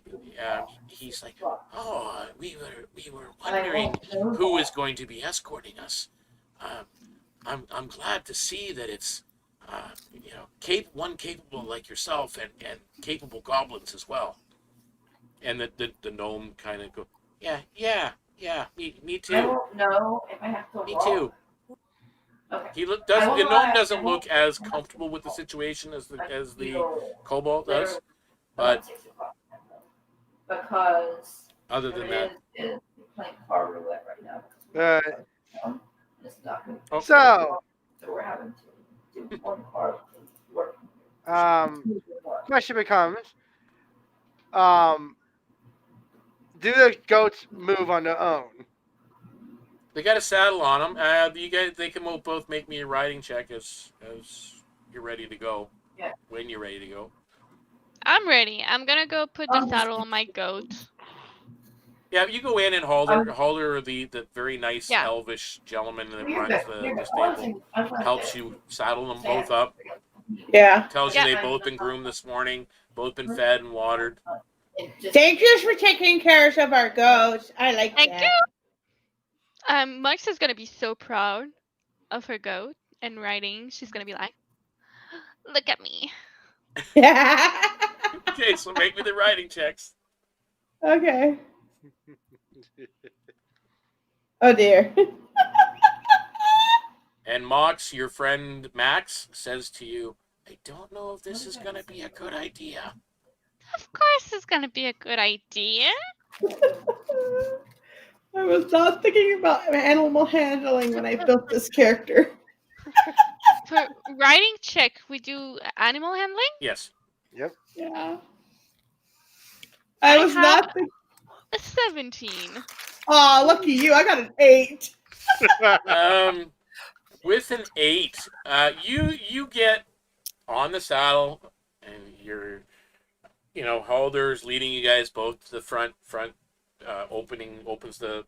he's like, "Oh, we were wondering who is going to be escorting us. I'm glad to see that it's one capable like yourself and capable goblins as well." And the gnome kind of go, yeah, me too. I won't know if I have to Me walk. too. Okay. The gnome doesn't look as comfortable with the situation as the kobold does, but 6 o'clock. Because other than that, is playing car roulette right now. It's not good. oh, So, So we're having to do one car work. question becomes, do the goats move on their own? they got a saddle on them. They can both make me a riding check as you're ready to go. Yeah. When you're ready to go. I'm ready. I'm gonna go put the saddle on my goat. Yeah, you go in and Halder, the very nice Yeah. elvish gentleman that runs the stable, helps you saddle them both up. Yeah. Tells you Yeah. they've both been groomed this morning, both been fed and watered. Thank you for taking care of our goats. I like Thank that. you. Moxx is gonna be so proud of her goat and riding. She's gonna be like, "Look at me." Okay, so make me the riding checks. Okay. Oh dear. And Moxx, your friend Max, says to you, I don't know if this is going to be a good idea. Of course, it's gonna be a good idea. I was not thinking about animal handling when I built this character. For writing check, we do animal handling. Yes. Yeah. I was have not thinking. a 17. Aw, lucky you. I got an 8. With an 8, you get on the saddle, and you're, Halder's leading you guys both to the front opens the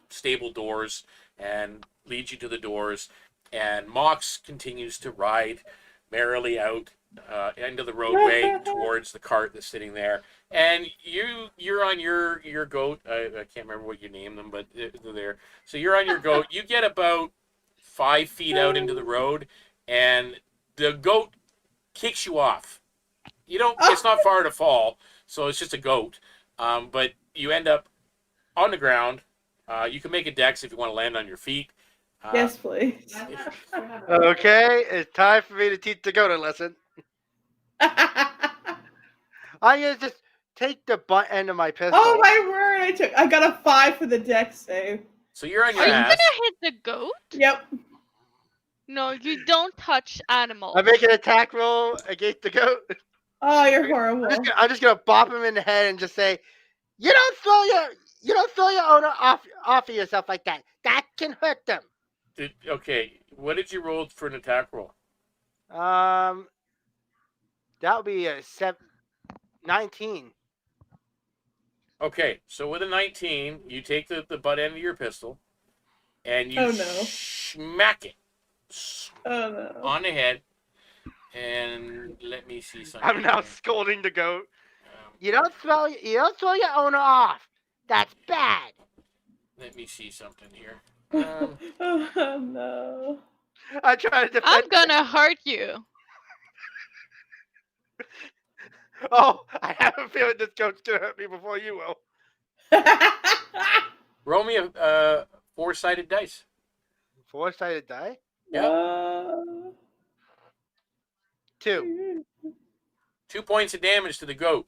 stable doors and leads you to the doors, and Moxx continues to ride merrily out into the roadway towards the cart that's sitting there, and you're on your goat. I can't remember what you named them, but they're there. So you're on your goat. You get about 5 feet out into the road, and the goat kicks you off. It's not far to fall, so it's just a goat. But you end up on the ground. You can make a dex if you want to land on your feet. Yes, please. Okay, it's time for me to teach the goat a lesson. I'm gonna just take the butt end of my pistol. Oh my word! I got a 5 for the dex save. So you're on your Are you ass. gonna hit the goat? Yep. No, you don't touch animals. I make an attack roll against the goat. Oh, you're horrible. I'm just gonna bop him in the head and just say, "You don't throw your owner off of yourself like that. That can hurt them." Okay, what did you roll for an attack roll? That would be a 19. Okay, so with a 19, you take the butt end of your pistol, and you smack it on the head. And let me see something. I'm now scolding the goat. You don't throw your owner off. That's bad. Let me see something here. Oh no. I try to defend. I'm gonna hurt you. Oh, I have a feeling this goat's gonna hurt me before you will. Roll me a 4-sided dice. 4-sided die? Yeah. 2. 2 points of damage to the goat.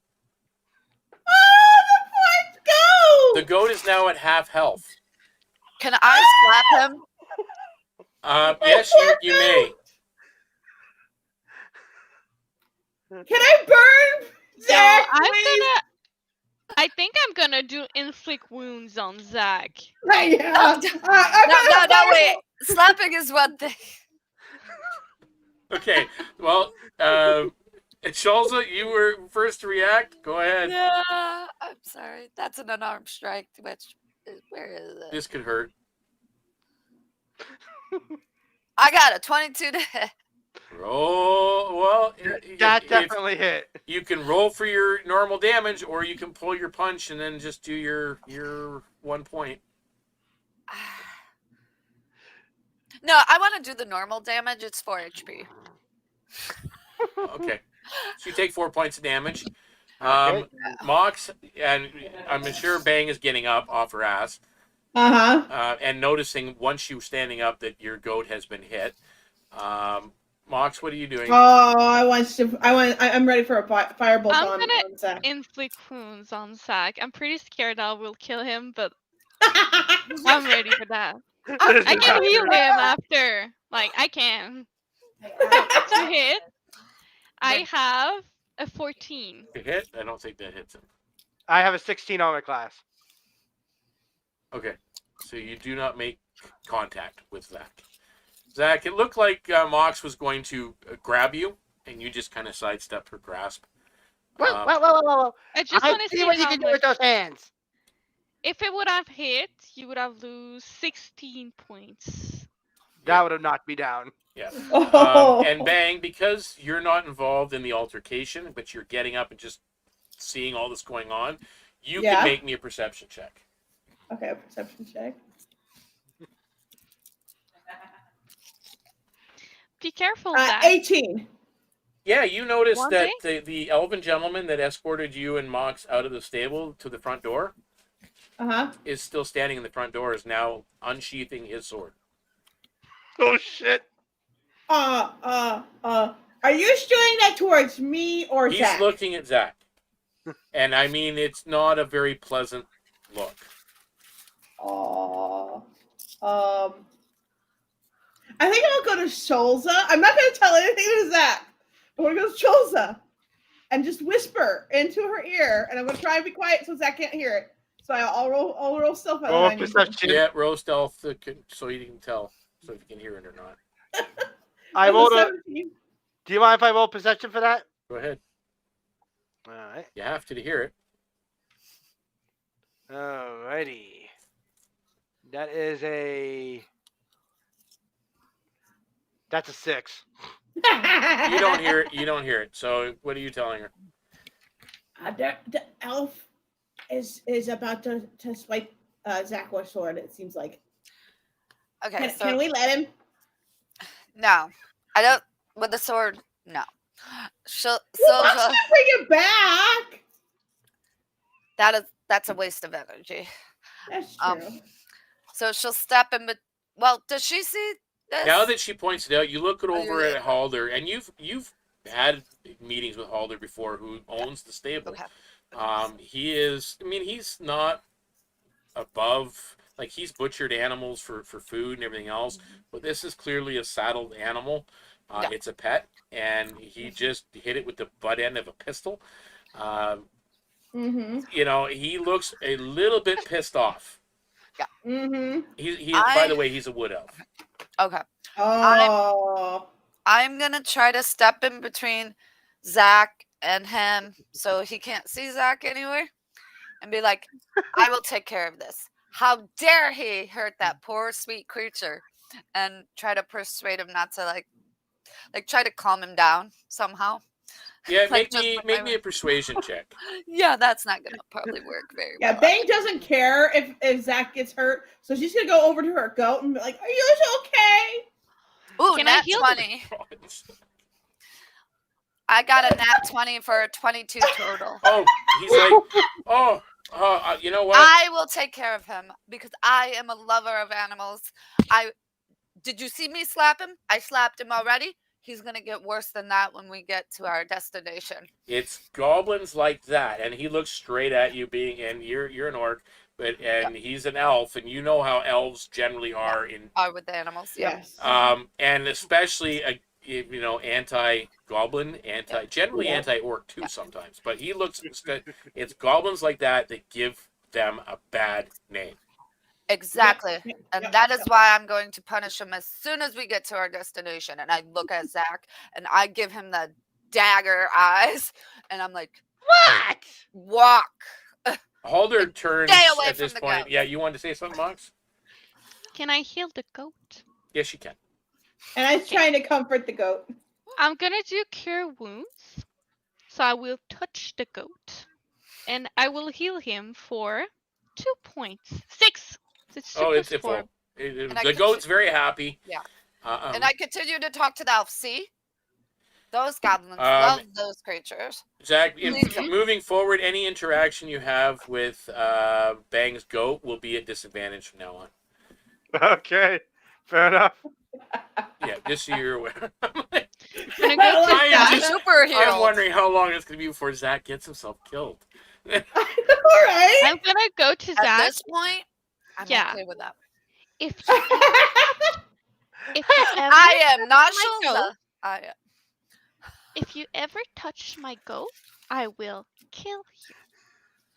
Oh, the points go! The goat is now at half health. Can I slap him? Yes, you may. Can I burn Zakk? No, I think I'm gonna do inflict wounds on Zakk. Yeah. No, wait. Slapping is one thing. Okay, well, Shulza, you were first to react. Go ahead. Yeah, I'm sorry. That's an unarmed strike. Where is it? This could hurt. I got a 22 to hit. Roll. Well, That definitely hit. You can roll for your normal damage, or you can pull your punch and then just do your 1 point. No, I want to do the normal damage. It's 4 HP. Okay. So you take 4 points of damage. Okay. Moxx, and I'm sure Bang is getting up off her ass. And noticing once you're standing up that your goat has been hit. Moxx, what are you doing? Oh, I'm ready for a firebolt I'm on gonna Zakk. inflict wounds on Zakk. I'm pretty scared I will kill him, but I'm ready for that. I can heal him after. Like, I can. So, to hit, I have a 14. To hit? I don't think that hits him. I have a 16 armor class. Okay. So you do not make contact with Zakk. Zakk, it looked like Moxx was going to grab you, and you just kind of sidestepped her grasp. Whoa. I just want to see what you how can do much- with those hands. If it would have hit, you would have lose 16 points. That would have knocked me down. Yeah. Oh. And Bang, because you're not involved in the altercation, but you're getting up and just seeing all this going on, you can make me a perception check. Okay, a perception check. Be careful, Zakk. 18. Yeah, you noticed One that the elven gentleman that escorted you and Moxx out of the stable to the front door is still standing in the front door, is now unsheathing his sword. Oh shit! Are you doing that towards me or He's Zakk? looking at Zakk. And I mean, it's not a very pleasant look. I think I'll go to Shulza. I'm not going to tell anything to Zakk. I'm going to go to Shulza and just whisper into her ear, and I'm going to try and be quiet so Zakk can't hear it. So I'll roll stealth. Roll perception. Yeah, roll stealth so you can tell, so if you can hear it or not. I rolled a. 17. Do you mind if I roll perception for that? Go ahead. All right. You have to hear it. Alrighty. That is a. That's a 6. You don't hear it. You don't hear it. So what are you telling her? The elf is about to swipe Zakk with sword. It seems like. Okay, Can we let him? No, I don't. With the sword, no. Well, why should I bring it back? That's a waste of energy. That's true. So she'll step in. Well, does she see this? Now that she points it out, you look over at Halder, and you've had meetings with Halder before, who owns the stable. Okay. He is. I mean, he's not above. Like, he's butchered animals for food and everything else, but this is clearly a saddled animal. It's a pet, and he just hit it with the butt end of a pistol. You know, he looks a little bit pissed off. Yeah. By the way, he's a wood elf. Okay. Oh. I'm gonna try to step in between Zakk and him so he can't see Zakk anywhere, and be like, "I will take care of this. How dare he hurt that poor sweet creature?" And try to persuade him not to like try to calm him down somehow. Yeah, Like, make me a persuasion check. Yeah, that's not gonna probably work very well. Yeah, Bang doesn't care if Zakk gets hurt, so she's gonna go over to her goat and be like, "Are you okay?" Ooh, Can nat I heal 20. I got a nat 20 for a 22 total. Oh, he's like, you know what? I will take care of him because I am a lover of animals. Did you see me slap him? I slapped him already. He's gonna get worse than that when we get to our destination. It's goblins like that, and he looks straight at you, and you're an orc, and he's an elf, and you know how elves generally are with the animals. Yeah. Yes. And especially anti-goblin, generally anti-orc too sometimes. But he looks. It's goblins like that give them a bad name. Exactly. And that is why I'm going to punish him as soon as we get to our destination. And I look at Zakk and I give him the dagger eyes. And I'm like, What? Walk. Halder turns Stay away at from this the point. goat. Yeah, you wanted to say something, Moxx? Can I heal the goat? Yes, you can. And I was trying to comfort the goat. I'm gonna do cure wounds. So I will touch the goat. And I will heal him for 2 points. 6! It's Oh, it's full. The goat's very happy. Yeah. And I continue to talk to the elf. See? Those goblins love those creatures. Zakk, moving forward, any interaction you have with Bang's goat will be at disadvantage from now on. Okay, fair enough. Yeah, just so you're aware. I'm wondering how long it's going to be before Zakk gets himself killed. All right. I'm gonna go to Zakk. At this point, I'm okay with that. If you ever I am not Shulza. I am. If you ever touch my goat, I will kill you.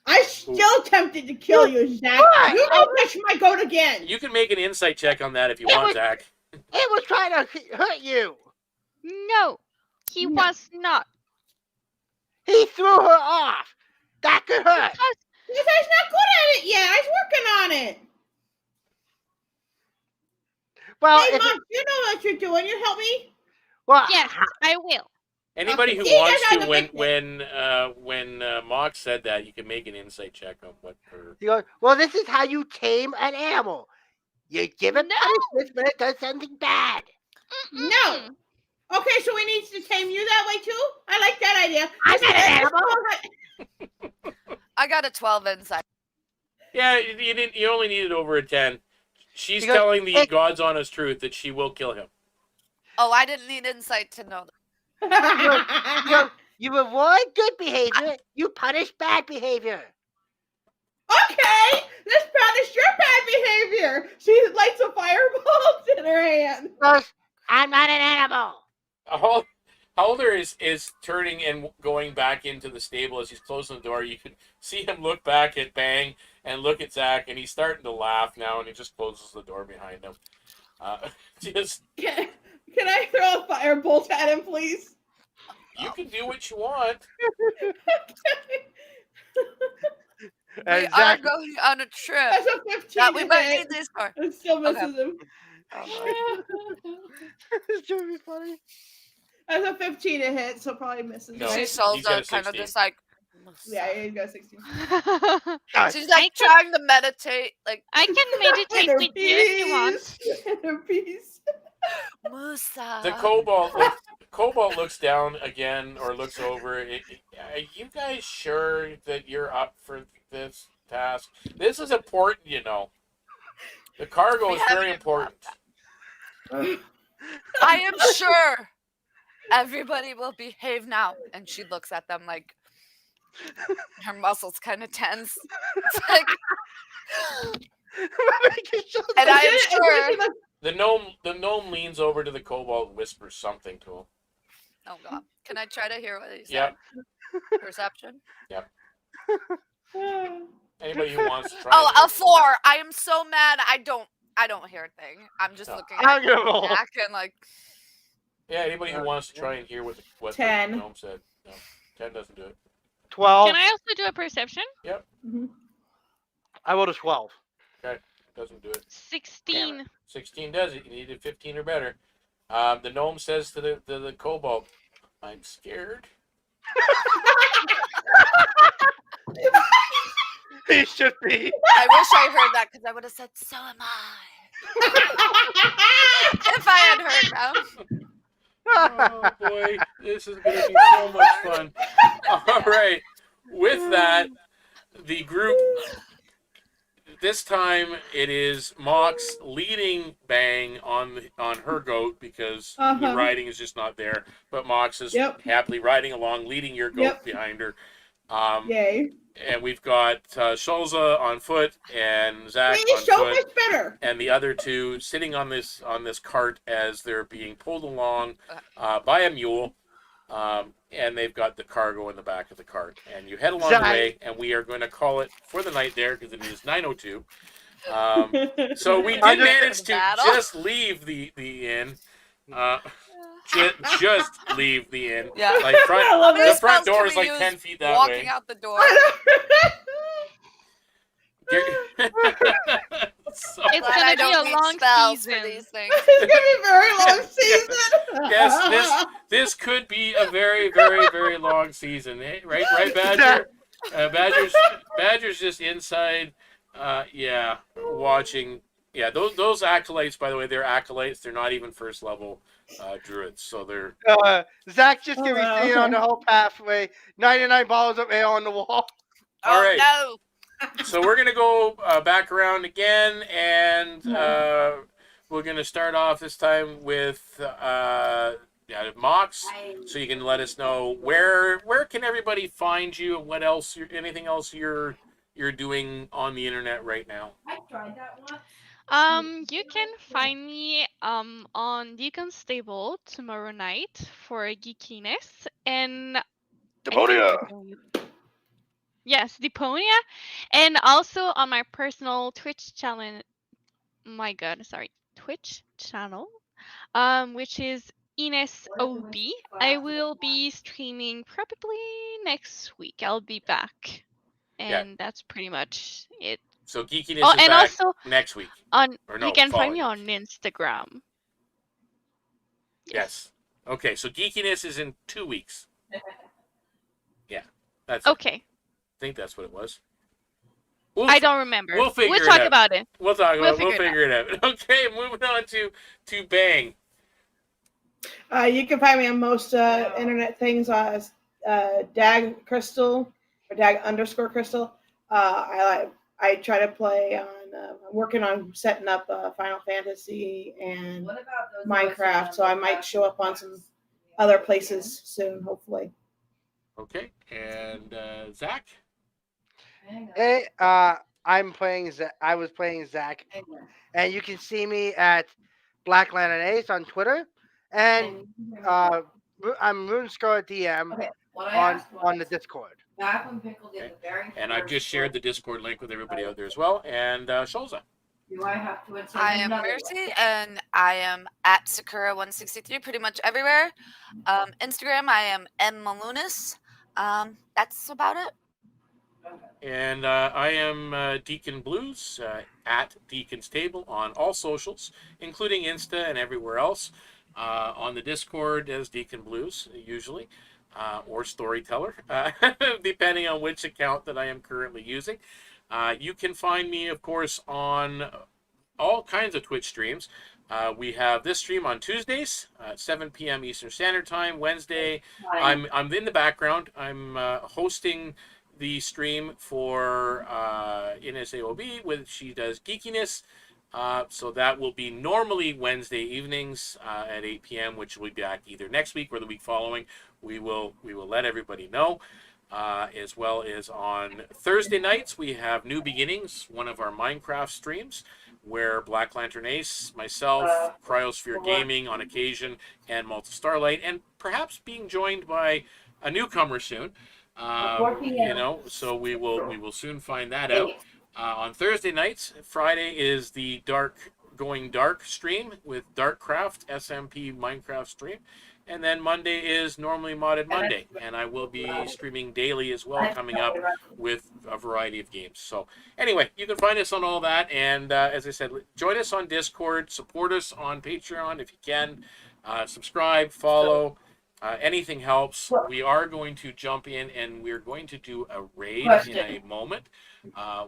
I'm still tempted to kill you, Zakk. You don't touch my goat again. You can make an insight check on that if you want, Zakk. It was trying to hurt you. No, he was not. He threw her off. That could hurt. Because he's not good at it yet. He's working on it. Well, hey, Mom, you know what you're doing. You help me? Well, yes, I will. Anybody who wants to, when Moxx said that, you can make an insight check on what her... He goes, well, this is how you tame an animal. You give it punishment when it does something bad. No. Okay, so we need to tame you that way too? I like that idea. I'm not an animal. I got a 12 insight. Yeah, you only needed over a 10. She's He goes, telling the "Hey." God's honest truth that she will kill him. Oh, I didn't need insight to know that. You reward good behavior, you punish bad behavior. Okay, let's punish your bad behavior. She lights a fireball in her hand. Goes, I'm not an animal. Halder is turning and going back into the stable as he's closing the door. You can see him look back at Bang and look at Zakk, and he's starting to laugh now, and he just closes the door behind him. Can I throw a firebolt at him, please? You can do what you want. And We are Zakk, going on a trip That's a 15 that we to might hit. need these for. It still misses him. it's gonna be funny. That's a 15 to hit, so probably misses. No. She right? solves He's got a it kind of 16. just like. Yeah, he's got 16. She's like trying to meditate, like I can meditate with you if you want. Inner peace. Musa. The Kobold looks down again, or looks over. Are you guys sure that you're up for this task? This is important, you know. The cargo is very important. I am sure everybody will behave now. And she looks at them like her muscles kind of tense. It's like, and I am sure. The gnome leans over to the Kobold and whispers something to him. Oh God! Can I try to hear what he said? Yep. Perception. Yep. Anybody who wants to try. Oh, a 4. I am so mad. I don't hear a thing. I'm just No. looking I'm at gonna roll. Jack and like. Yeah, anybody who wants to try and hear what the 10. gnome said. No, 10 doesn't do it. 12. Can I also do a perception? I rolled a 12. Doesn't do it. 16. 16 does it. You needed 15 or better. The gnome says to the Kobold, "I'm scared." He should be. I wish I heard that because I would have said, "So am I." If I had heard them. Oh boy, this is going to be so much fun. All right, with that, the group. This time it is Moxx leading Bang on her goat because the riding is just not there. But Moxx is happily riding along, leading your goat behind her. Yay. And we've got Shulza on foot and Zakk on Show foot, much better. and the other two sitting on this cart as they're being pulled along by a mule. And they've got the cargo in the back of the cart. And you head along the way, and we are going to call it for the night there because it is 9:02. So we did manage to just leave the inn. Just leave the inn. Yeah. Like the front door is like 10 feet that walking way. out the door. So, It's Glad I gonna be don't a need long spells season. for these things. It's gonna be a very long season. yes, this could be a very, very, very long season, eh? Right, Badger. Badger's just inside. Watching. Yeah, those acolytes. By the way, they're acolytes. They're not even first level druids, so they're. Zakk just gonna be sitting on the whole pathway. 99 bottles of ale on the wall. All right. No. So we're gonna go back around again, and we're gonna start off this time with Moxx. So you can let us know where can everybody find you, and what else, anything else you're doing on the internet right now. I tried that once. You can find me on Deacon's Stable tomorrow night for geekiness and yes, Deponia, and also on my personal Twitch channel. Twitch channel, which is s02e03. I will be streaming probably next week. I'll be back, and that's pretty much it. So geekiness is and back also next week. You can find me on Instagram. Yes. Okay, so geekiness is in 2 weeks. Yeah, that's okay. I think that's what it was. I don't remember. We'll talk about it. We'll figure it out. Okay, moving on to Bang. You can find me on most internet things as Dag Crystal or Dag_Crystal. I try to play on and I'm working on setting up Final Fantasy and What about those Minecraft, so I might show up on some other places soon, hopefully. Okay, and Zakk? Hey, I'm playing. I was playing Zakk, and you can see me at Black Lantern Ace on Twitter, and I'm RuneScar DM Okay, on the Discord. back when Pickle did Okay. the very And I've first just shared the Discord link with everybody out there as well. And Shulza? Do I have to insert I am another Mercy, and I am at Sakura163 pretty much everywhere. Instagram, I am mmalunas. That's about it. And I am Deacon Blues at Deacon's Table on all socials, including Insta and everywhere else. On the Discord as Deacon Blues, usually, or Storyteller, depending on which account that I am currently using. You can find me, of course, on all kinds of Twitch streams. We have this stream on Tuesdays, 7 p.m. Eastern Standard Time. Wednesday, I'm in the background. I'm hosting the stream for NSAOB, which she does geekiness. So that will be normally Wednesday evenings at 8 p.m., which will be back either next week or the week following. We will let everybody know. As well as on Thursday nights, we have New Beginnings, one of our Minecraft streams, where Black Lantern Ace, myself, Cryosphere Gaming on occasion, and Malta Starlight, and perhaps being joined by a newcomer soon. So we will soon find that out. On Thursday nights, Friday is the Going Dark stream with Darkcraft, SMP Minecraft stream. And then Monday is normally Modded Monday, and I will be streaming daily as well, coming up with a variety of games. So anyway, you can find us on all that, and as I said, join us on Discord, support us on Patreon if you can, subscribe, follow, anything helps. We are going to jump in, and we're going to do a raid in a moment,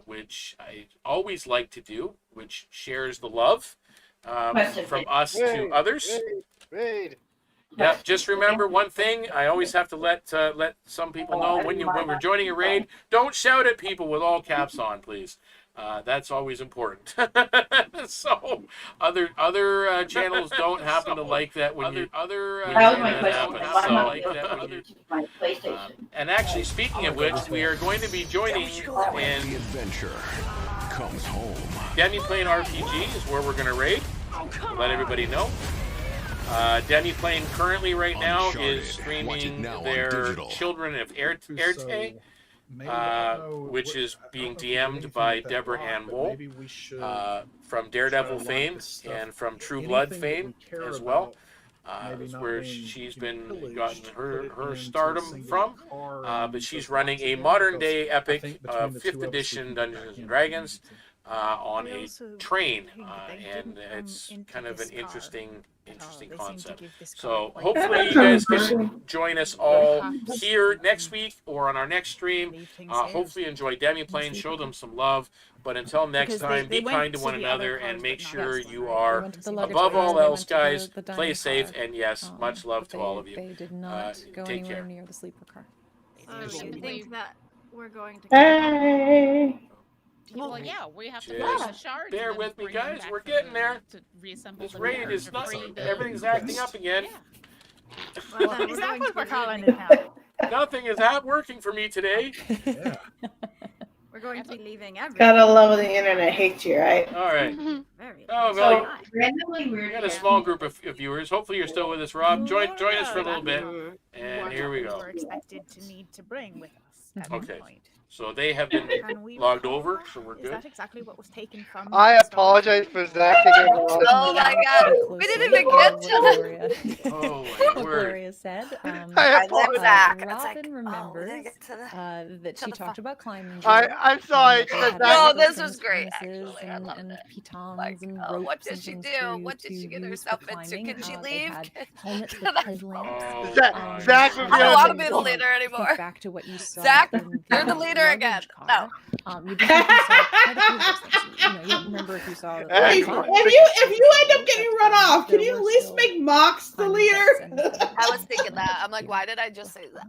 which I always like to do, which shares the love from us to others. Raid. Yeah, just remember one thing. I always have to let some people know when we're joining a raid. Don't shout at people with all caps on, please. That's always important. So other channels don't happen to like that when you That was my question. and actually, speaking of which, we are going to be joining in The adventure comes home. Demi playing RPG is where we're going to raid. Let everybody know. Demi playing currently right now is streaming their Children of Erte, which is being DM'd by Deborah Ann Wool from Daredevil fame and from True Blood fame as well. Where she's been gotten her stardom from, but she's running a modern day epic 5th edition Dungeons and Dragons on a train, and it's kind of an interesting concept. So hopefully you guys can join us all here next week or on our next stream. Hopefully enjoy Demi playing, show them some love. But until next time, be kind to one another and make sure you are, above all else, guys, play safe. And yes, much love to all of you. They did not go take anywhere care. near the sleeper car. You think that we're going to Hey! Well, yeah, we have to Just find the shards. bear and then with me, bring them guys. back We're from getting the- there. To reassemble This them raid or is to not. free the- Everything's acting up again. Well, then Is we're that going what to we're be calling leaving- it now? Nothing is working for me today. We're going to be leaving everything. Gotta love the internet hates you, right? All right. Very Oh, So well, randomly we weird. got a small group of viewers. Hopefully you're still with us, Rob. Join us for a little bit. And what here we go. We're expected to need to bring with us at Okay. this point. So they have been Can we logged recall over, that? so we're Is good. that exactly what was taken from I the story? apologize for Zakk taking over the Oh my god, we didn't even get to Oh What my word. Gloria said. I I love apologize. Zakk. It's Robin like, oh, we remembers didn't get to the... that Shut she the talked fuck- about climbing. I'm sorry. That they had Zakk- No, all this the was great, harnesses actually. I loved and it. pitons Like, and oh, ropes what did and she things do? for What did to she get use herself for into? climbing. Can she They leave? had helmets with headlamps. Oh, Zakk- my Zakk God. was I don't Yeah, want to but- be the leader Think anymore. back to what you saw Zakk, in you're the leader luggage again. car. You didn't think you saw quite a few of those things. You don't remember if you saw the Hey, If you end up getting run off, can you at least make Moxx the leader? I was thinking that. I'm like, why did I just say that?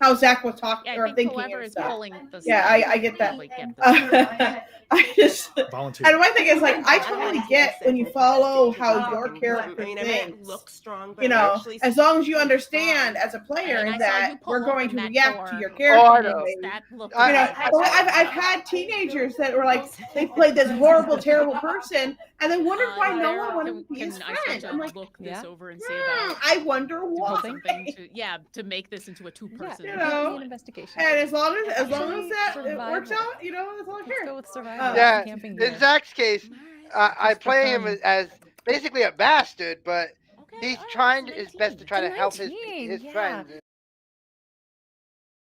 how Zakk was talking Yeah, I or think thinking whoever and is stuff. pulling the Yeah, strings I get that. probably get the I just Volunteer. and my thing is like I totally get when you follow how your character I mean, I may thinks. look strong, but You I'm know, actually as long as you understand as a player And I saw that you pull we're going to open that react to door. your Oh, I character. know. ways. That looked I- You know, I- well, I've had teenagers that were like they played this horrible, terrible person, and they wondered why no one wanted to be his I friend. start I'm to like, look this Yeah. over and see about I wonder doing why. something to make this into a two-person. You Give know, me an investigation. And as long as Actually, that it works survival. out, you know, that's all I Let's care. go with survival. Yeah, Camping in gear. Zack's case, I Just for play him fun. as basically a bastard, but Okay, he's all right, trying so his best to try to help his 19, his yeah. friends.